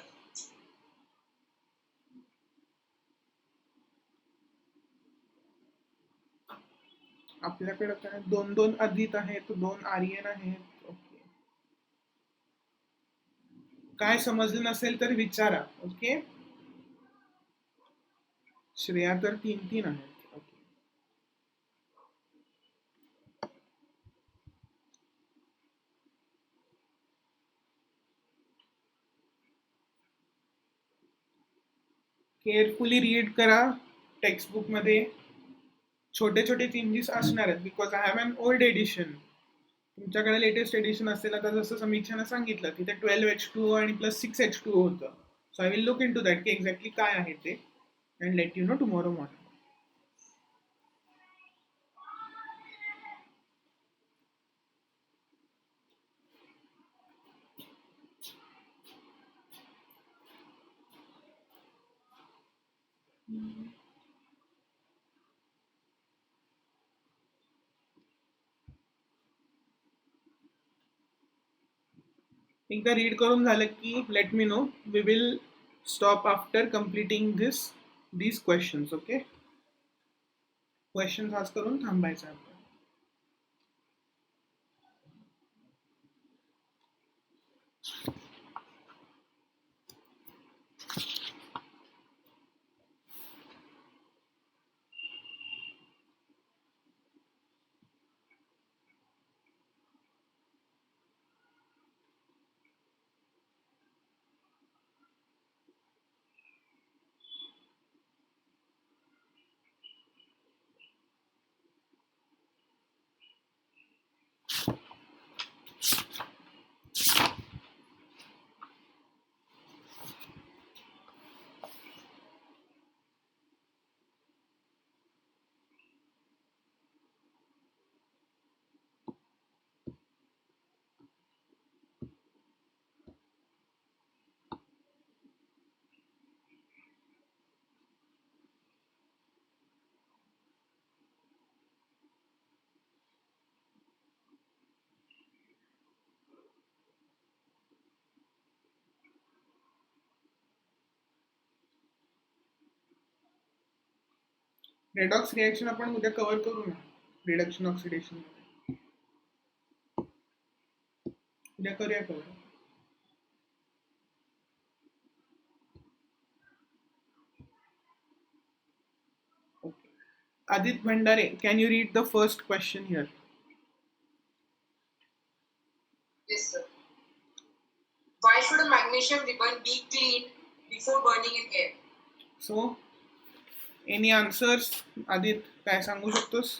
आपल्याकडे काय 2 अदित आहेत, 2 आर्यन आहेत. ओके, काय समजलं नसेल तर विचारा. ओके, श्रेया तर 3 आहेत. ओके, केअरफुली रीड करा. टेक्स्टबुक मध्ये छोटे छोटे चेंजेस असणार आहेत, because I have an old edition. तुमच्याकडे लेटेस्ट एडिशन असेल, आता जसं समीक्षानं सांगितलं तिथे 12H2O आणि +6H2O होतं. So I will look into that की एक्झॅक्टली काय आहे ते, and let you know tomorrow morning. एकदा रीड करून झालं की let me know. We will stop after completing these questions. Okay, question आज करून थांबायचं आपण. रेडॉक्स रिॲक्शन आपण उद्या कव्हर करू ना, रिडक्शन ऑक्सिडेशन उद्या करूया कव्हर. ओके, आदित भंडारे, can you read the first question here? Yes, sir. Why should a magnesium ribbon be cleaned before burning in air? So any answers? Aadit, काय सांगू शकतोस?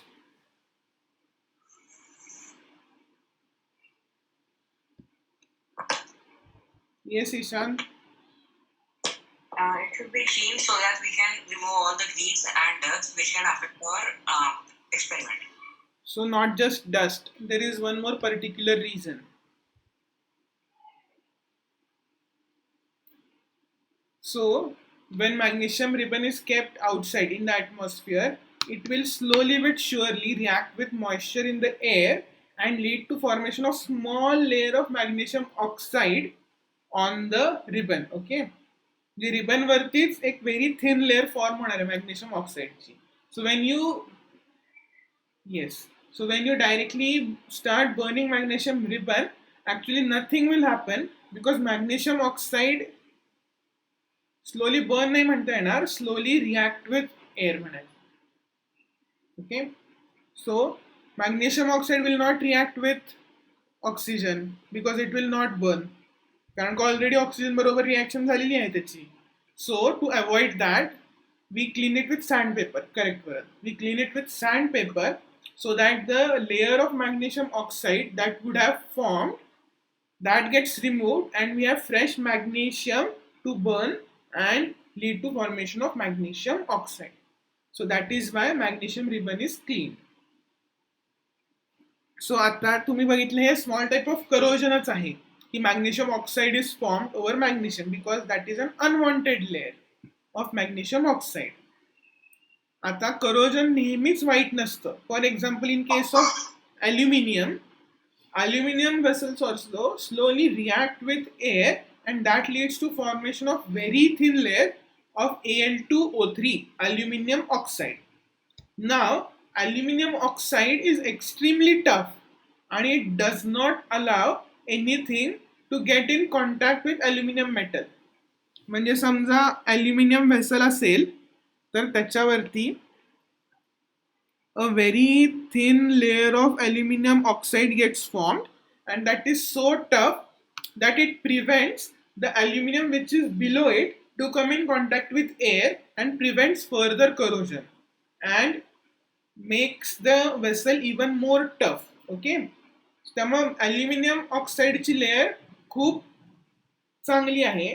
Yes Ishan. It should be cleaned so that we can remove all the grease and dust which can affect our experiment. So not just dust, there is one more particular reason. So when magnesium ribbon is kept outside in the atmosphere, it will slowly but surely react with moisture in the air and lead to formation of small layer of magnesium oxide on the ribbon. Okay, the ribbon वरतीच एक very thin layer form होणार आहे magnesium oxide ची. So when you so when you directly start burning magnesium ribbon, actually nothing will happen because magnesium oxide slowly burn नाही म्हणता येणार, slowly react with air म्हणायचं. Okay, so magnesium oxide will not react with oxygen because it will not burn, कारण का already oxygen बरोबर reaction झालेली आहे त्याची. So to avoid that, we clean it with sandpaper. Correct, Bharat. We clean it with sandpaper so that the layer of magnesium oxide that would have formed, that gets removed and we have fresh magnesium to burn and lead to formation of magnesium oxide. So that is why magnesium ribbon is clean. So आता तुम्ही बघितलं हे small type of करोजनच आहे की magnesium oxide is formed over magnesium because that is an unwanted layer of magnesium oxide. आता corrosion नेहमीच white नसतं. For example in case of aluminum vessels also slowly react with air and that leads to formation of very thin layer of Al2O3, aluminum oxide. Now aluminum oxide is extremely tough and it does not allow anything to get in contact with aluminum metal. म्हणजे समजा aluminum vessel असेल तर त्याच्यावरती a very thin layer of aluminum oxide gets formed and that is so tough that it prevents the aluminum which is below it to come in contact with air and prevents further corrosion and makes the vessel even more tough. Okay, त्यामुळे aluminum oxide ची layer खूप चांगली आहे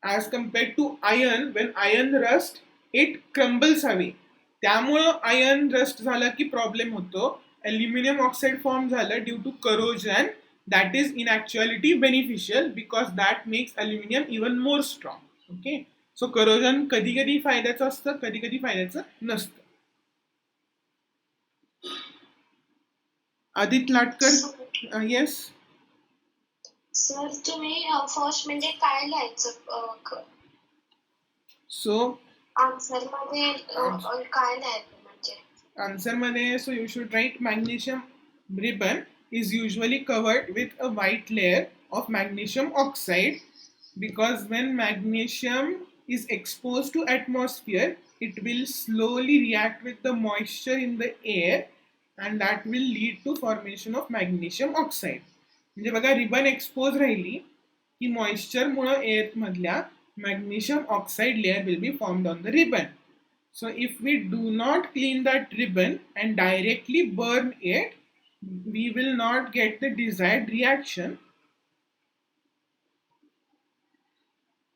as compared to iron. When iron rust, it crumbles away. त्यामुळं iron rust झाला की problem होतो. Aluminium oxide form झालं due to corrosion that is in actuality beneficial because that makes aluminium even more strong. Okay, so corrosion कधी कधी फायद्याचं असतं, कधी कधी फायद्याचं नसतं. आदित्य लाटकर, येस सर तुम्ही फर्स्ट म्हणजे काय लिहायचं सो आन्सर मध्ये काय लिहायचं म्हणजे आन्सर मध्ये so you should write magnesium ribbon is usually covered with a white layer of magnesium oxide because when magnesium is exposed to atmosphere it will slowly react with the moisture in the air and that will lead to formation of magnesium oxide. म्हणजे बघा ribbon expose राहिली की moisture मुळे air मधल्या magnesium oxide layer will be formed on the ribbon. So if we do not clean that ribbon and directly burn it, we will not get the desired reaction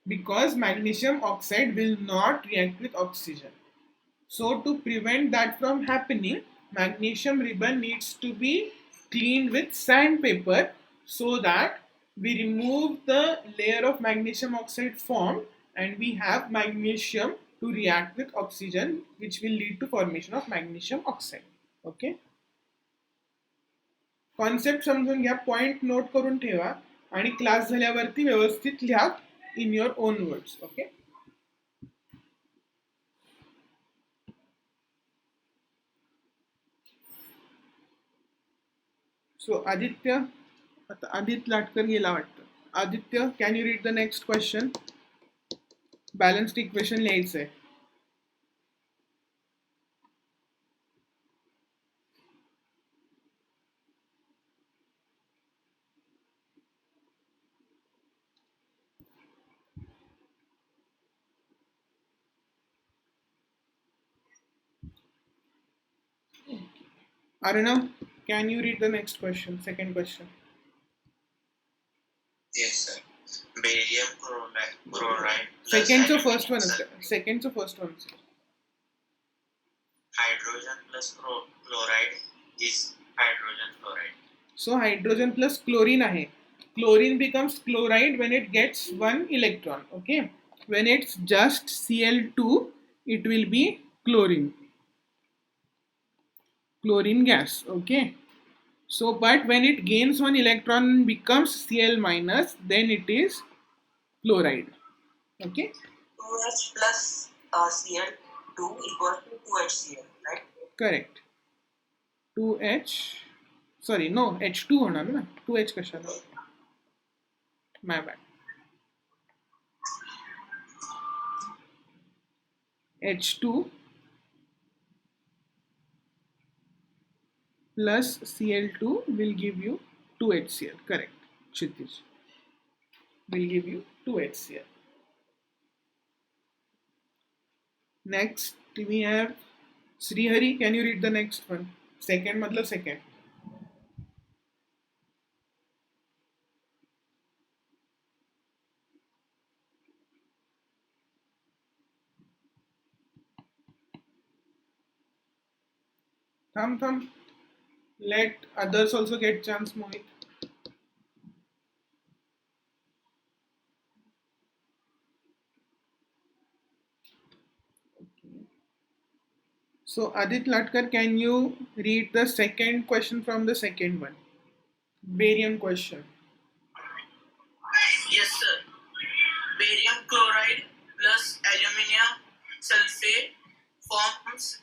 because magnesium oxide will not react with oxygen. So to prevent that from happening, magnesium ribbon needs to be cleaned with sandpaper so that we remove the layer of magnesium oxide formed and we have magnesium to react with oxygen which will lead to formation of magnesium oxide. Okay, concept समजून घ्या, point note करून ठेवा आणि class झाल्यावरती व्यवस्थित लिहा in your own words. Okay, so Aditya, आता आदित्य लाटकर गेला वाटतं. Aditya, can you read the next question? Balanced equation लिहायचं आहे. Arnav, can you read the next question, second question? Yes, sir. Barium chloride. Second to first one, sir. Second to first one, sir. Hydrogen plus chloride is hydrogen chloride. So hydrogen plus chlorine आहे. Chlorine becomes chloride when it gets one electron. Okay. When it's just Cl2, it will be chlorine gas. Okay. So, but when it gains one electron and becomes Cl minus, then it is chloride. Okay. 2H plus Cl2 equals to 2HCl, right? Correct. 2H. Sorry, no, H2 होणार ना. 2H कशाला? My bad. H2 plus Cl2 will give you 2HCl. Correct. Kshitij. Will give you 2HCl. Next we have Srihari. Can you read the next one? Second matlab second. Thumb. Let others also get chance, Mohit. So Adit Latkar, can you read the second question from the second one? Barium question. Yes, sir. Barium chloride plus aluminium sulfate forms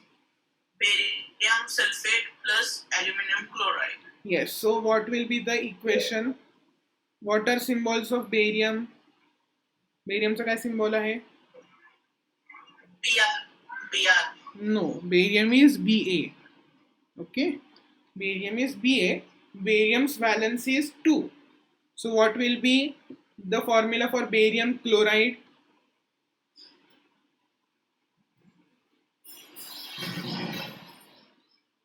barium sulfate plus aluminium chloride. Yes, so what will be the equation? What are symbols of barium? Barium का क्या symbol है? Br. No, barium is Ba. Okay, barium is Ba. Barium's valence is 2. So what will be the formula for barium chloride?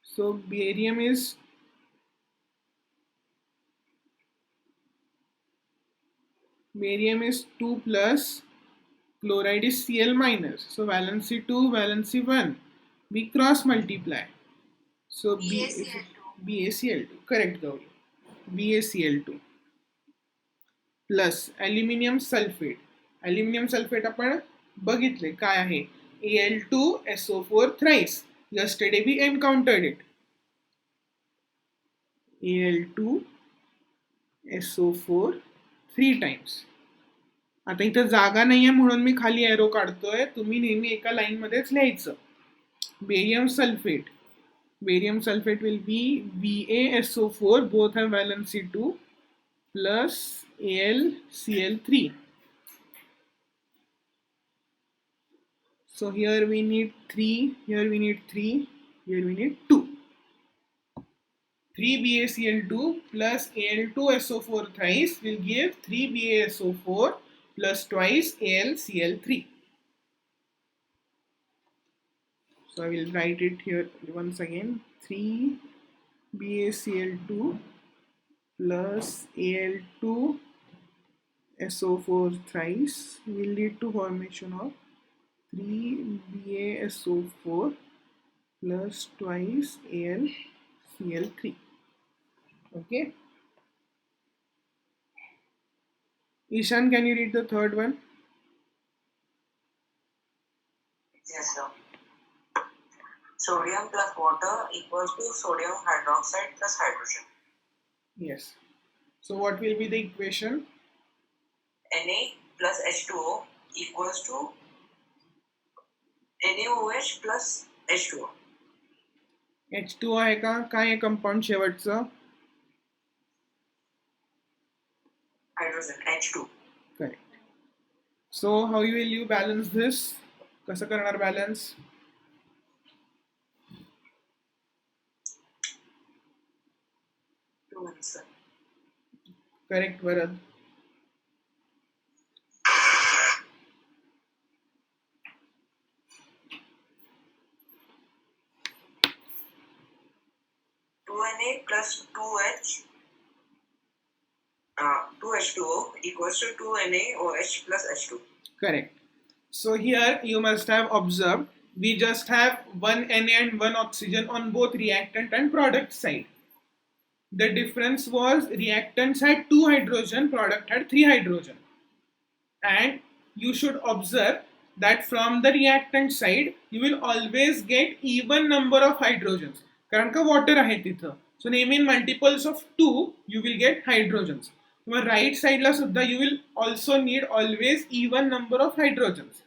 So barium is barium is 2 plus, chloride is Cl minus. So valency 2, valency 1. We cross multiply. So BaCl2. Correct, Gauri. BaCl2 plus aluminium sulfate. Aluminium sulfate आपण बघितले काय आहे Al2SO4 thrice. Yesterday we encountered it. Al2SO4 3 times. आता इथं जागा नाहीये म्हणून मी खाली एरो काढतोय. तुम्ही नेहमी एका लाईन मध्येच लिहायचं. Barium sulfate will be BaSO4, both have valency 2, plus AlCl3. So here we need 3, here we need 3, here we need 2. 3 BaCl2 plus Al2SO4 thrice will give 3 BaSO4 plus twice AlCl3. So I will write it here once again. 3 BaCl2 plus Al2SO4 thrice will lead to formation of 3 BaSO4 plus twice AlCl3. Okay. Ishan, can you read the third one? Yes, sir. Sodium plus water equals to sodium hydroxide plus hydrogen. Yes. So what will be the equation? Na plus H2O equals to NaOH plus H2O. H2O आहे का? काय आहे compound शेवटचं? Hydrogen, H2. Correct. So how will you balance this? कसं करणार balance? Correct, Varad. Na plus 2H2O equals to 2NaOH plus H2. Correct. So here you must have observed we just have one Na and one oxygen on both reactant and product side. The difference was reactants had 2 hydrogen, product had 3 hydrogen. And you should observe that from the reactant side you will always get even number of hydrogens. कारण का water आहे तिथं. So नेहमी in multiples of 2 you will get hydrogens. किंवा right side ला सुद्धा you will also need always even number of hydrogens.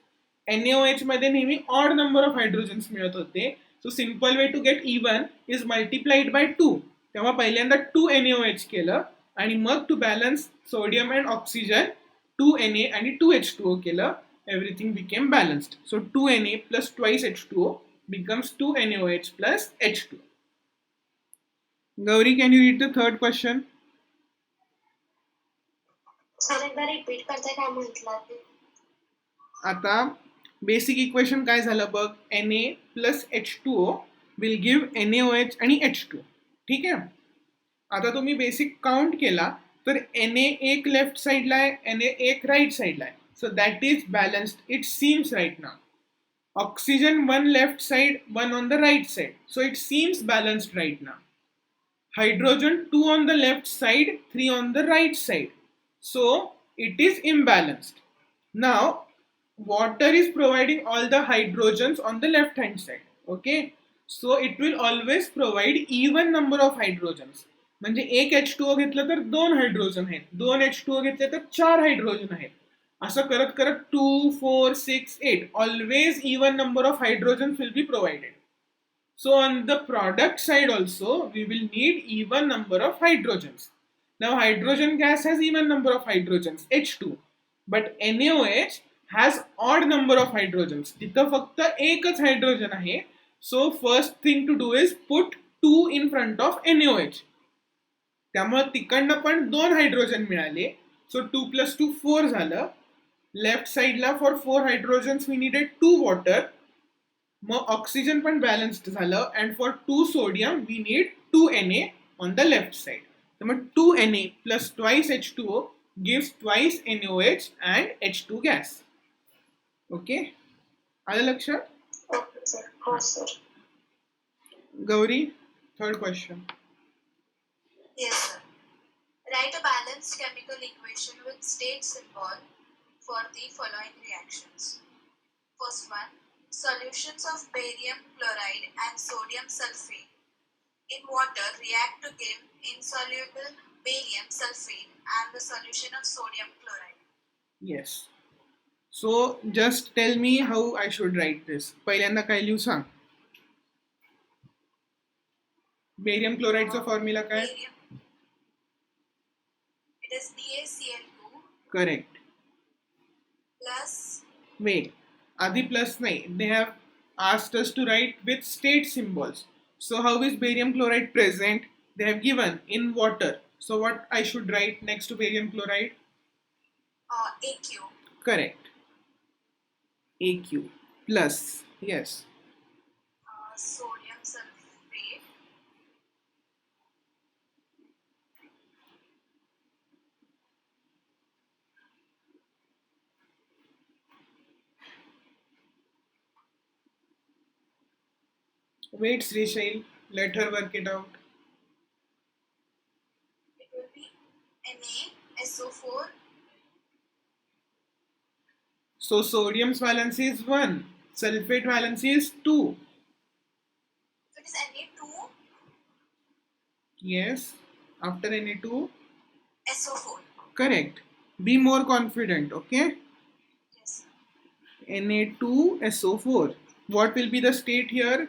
NaOH मध्ये नेहमी odd number of hydrogens मिळत होते. So simple way to get even is multiplied by 2. तेव्हा पहिल्यांदा 2 NaOH केलं आणि मग to balance sodium and oxygen 2 Na आणि 2 H2O केलं. Everything became balanced. So 2 Na plus twice H2O becomes 2 NaOH plus H2. Gauri, can you read the third question? Sir एकदा repeat करताय काय म्हटलं ते? आता बेसिक इक्वेशन काय झालं बघ, Na plus H2O will give NaOH आणि H2. ठीक आहे. आता तुम्ही बेसिक काउंट केला तर Na एक लेफ्ट साइडला आहे, Na एक राइट साइडला आहे. So that is balanced. It seems right now. Oxygen one left side, one on the right side. So it seems balanced right now. Hydrogen 2 on the left side, 3 on the right side. So it is imbalanced. Now water is providing all the hydrogens on the left hand side. Okay. So it will always provide even number of hydrogens. म्हणजे एक H2O घेतलं तर 2 hydrogen आहेत, 2 H2O घेतले तर 4 hydrogen आहेत. असं करत करत 2, 4, 6, 8 always even number of hydrogens will be provided. So on the product side also we will need even number of hydrogens. Now hydrogen gas has even number of hydrogens, H2, but NaOH has odd number of hydrogens. तिथं फक्त एकच hydrogen आहे. So first thing to do is put 2 in front of NaOH. त्यामुळे तिकडनं पण 2 hydrogen मिळाले. So 2 plus 2 4 झालं. Left साइडला for 4 hydrogens we needed 2 water. मग ऑक्सिजन पण बॅलन्स्ड झालं and for 2 sodium we need 2 Na on the left side. तर मग 2 Na plus twice H2O gives twice NaOH and H2 gas. Okay, आलं लक्षात? Okay sir. हो sir. Gauri, third question. Yes, sir. Write a balanced chemical equation with state symbol for the following reactions. First one, solutions of barium chloride and sodium sulfate in water react to give insoluble barium sulfate and the solution of sodium chloride. Yes. So just tell me how I should write this. पहिल्यांदा काय लिहू सांग. Barium क्लोराइडचा formula काय? Barium. It is BaCl2 correct. plus Wait, आधी plus नाही. They have asked us to write with state symbols. So how is barium chloride present? They have given in water. So what I should write next to barium chloride? AQ. Correct. AQ plus, yes. Sodium sulfate Wait, Srishail, let her work it out. it will be NaSO4. So sodium's valency is 1, sulfate valency is 2. So it is Na2 Yes, after Na2, SO4. correct. Be more confident, okay? Yes. Na2SO4. What will be the state here?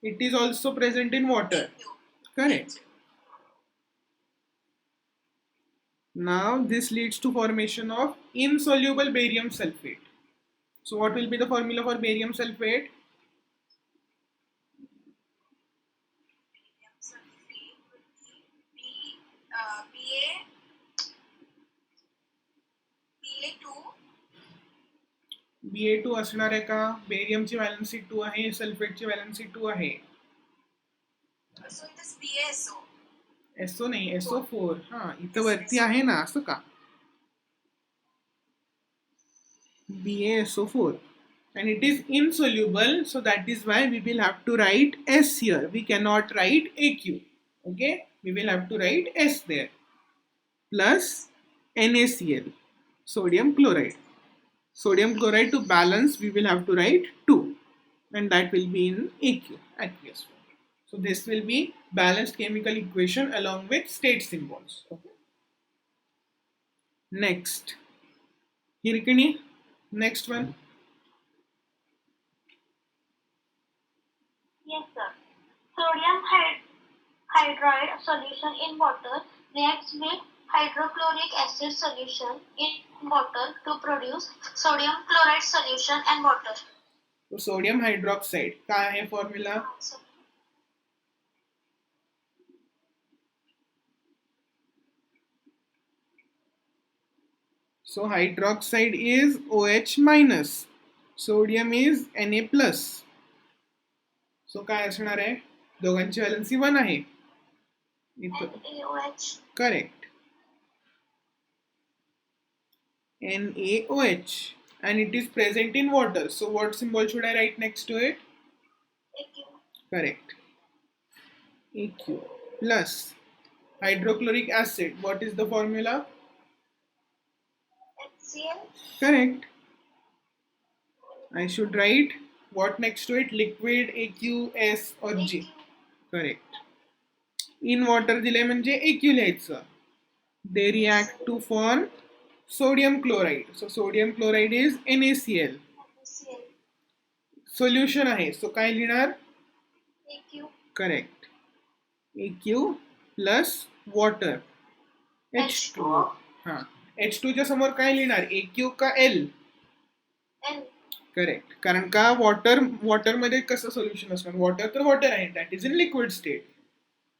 It is also present in water. AQ. Correct. Now this leads to formation of insoluble barium sulfate. So what will be the formula for barium sulfate? Barium sulfate will be Ba2 Ba2 असणार आहे का? बेरियमची valency 2 आहे, सल्फेटची valency 2 आहे. so it is BaSO. SO नाही, SO4. हा, इथं वरती आहे ना, असं का? BaSO4. And it is insoluble, so that is why we will have to write S here. We cannot write AQ. Okay? We will have to write S there. Plus NaCl, sodium chloride. Sodium chloride to balance, we will have to write 2, and that will be in AQ, aqueous form. So this will be balanced chemical equation along with state symbols. Okay. Next, Hirkini, next one. Yes, sir. Sodium hydride solution in water reacts with hydrochloric acid solution in water to produce sodium chloride solution and water. So sodium hydroxide काय आहे formula? So hydroxide is OH minus, sodium is Na plus. So काय असणार आहे? दोघांची valency 1 आहे. NaOH. Correct. NaOH, and it is present in water. So what symbol should I write next to it? AQ. Correct. AQ plus hydrochloric acid. What is the formula? HCl. Correct. I should write what next to it? Liquid, AQ, S or G? Correct. In water दिले म्हणजे AQ लिहायचं. They react to form sodium chloride. So sodium chloride is NaCl. HCl. Solution आहे. So काय लिहिणार? AQ. Correct. AQ plus water. H2O. हां. H2 च्या समोर काय लिहिणार? AQ का L? N. करेक्ट. कारण का वॉटर मध्ये कसं सोल्युशन असणार? वॉटर तर वॉटर आहे, that is in liquid state.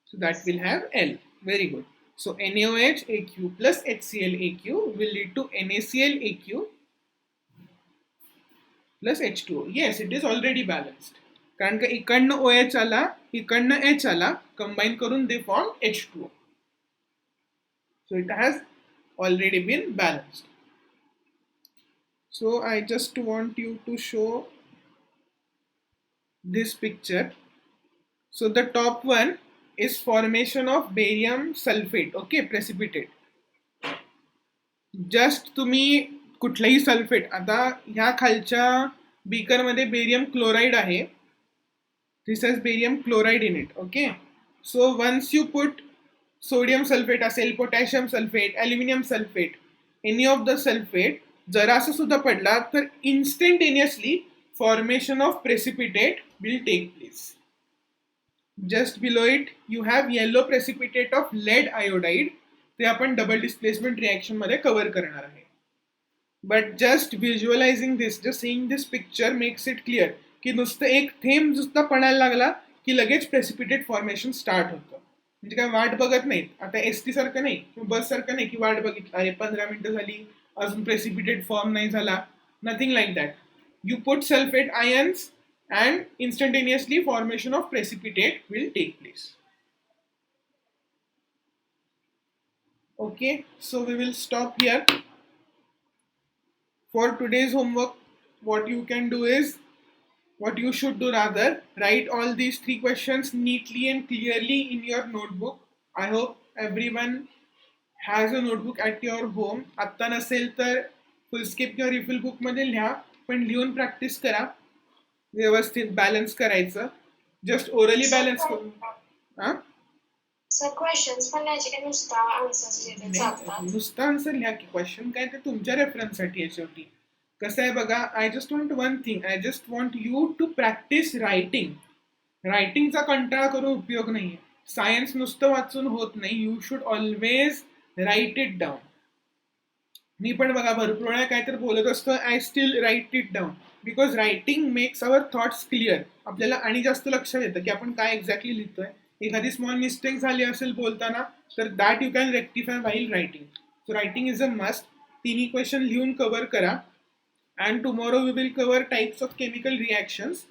So that will have L. Very good. So NaOH AQ plus HCl AQ will lead to NaCl AQ plus H2O. Yes, it is already balanced. कारण का इकडनं OH आला, इकडनं H आला, combine करून they formed H2O. So it has already been balanced. So I just want you to show this picture. So the top one is formation of barium sulfate, okay, precipitate. Just तुम्ही कुठलंही sulphate, आता ह्या खालच्या beaker मध्ये barium chloride आहे. This has barium chloride in it, okay. So once you put sodium sulfate असेल, potassium sulfate, aluminum sulfate, any of the sulfate जरासा सुद्धा पडला तर instantaneously formation of precipitate will take place. Just below it you have yellow precipitate of lead iodide. ते आपण double displacement reaction मध्ये cover करणार आहे. But just visualizing this, just seeing this picture makes it clear की नुसतं एक थेंब नुसता पडायला लागला की लगेच प्रेसिपिटेट फॉर्मेशन स्टार्ट होतं. म्हणजे काय वाट बघत नाहीत. आता एसटी सारखं नाही किंवा बस सारखं नाही की वाट बघितलं अरे 15 मिनिटं झाली अजून प्रेसिपिटेट फॉर्म नाही झाला. Nothing like that. You put sulphate ions and instantaneously formation of precipitate will take place. Okay, so we will stop here. For today's homework, what you can do is, what you should do rather, write all these 3 questions neatly and clearly in your notebook. I hope everyone has a notebook at your home. आत्ता नसेल तर foolscap किंवा refill book मध्ये लिहा, पण लिहून practice करा. व्यवस्थित बॅलन्स करायचं. जस्ट ओरली बॅलन्स करून नुसता आन्सर लिहा की क्वेश्चन काय ते तुमच्या रेफरन्ससाठी आहे. शेवटी कसं आहे बघा, I just want one thing, I just want you to practice writing. रायटिंगचा कंटाळा करून उपयोग नाहीये. सायन्स नुसतं वाचून होत नाही. You should always write it down. मी पण बघा भरपूर वेळा काय तर बोलत असतो, I still write it down because writing makes our thoughts clear. आपल्याला आणि जास्त लक्षात येतं की आपण काय एक्झॅक्टली लिहितोय. एखादी स्मॉल मिस्टेक झाली असेल बोलताना तर that you can rectify while writing. So writing is a must. तिन्ही क्वेश्चन लिहून कव्हर करा. And tomorrow we will cover types of chemical reactions.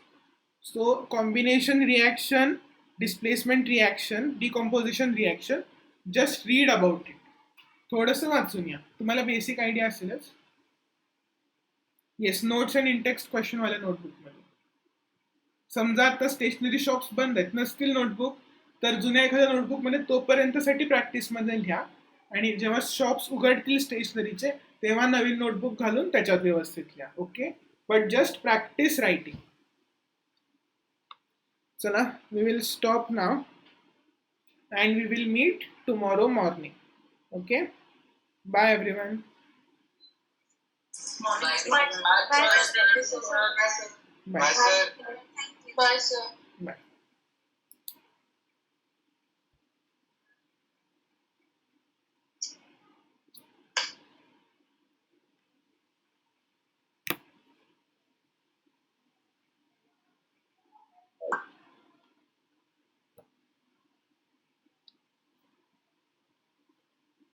So combination reaction, displacement reaction, decomposition reaction. Just read about it. थोडंसं वाचून या, तुम्हाला basic idea असेलच. Yes, notes and intext question वाल्या नोटबुकमध्ये. समजा आता स्टेशनरी शॉप्स बंद आहेत, नसतील नोटबुक, तर जुन्या एखाद्या नोटबुकमध्ये तोपर्यंतसाठी प्रॅक्टिसमध्ये लिहा. आणि जेव्हा शॉप्स उघडतील स्टेशनरीचे तेव्हा नवीन नोटबुक घालून त्याच्यात व्यवस्थित लिहा. Okay, but just practice writing. चला, we will stop now and we will meet tomorrow morning. Okay, bye everyone. Morning. Bye. Bye, sir. Bye. Bye, sir. Thank you. Bye, sir. Bye.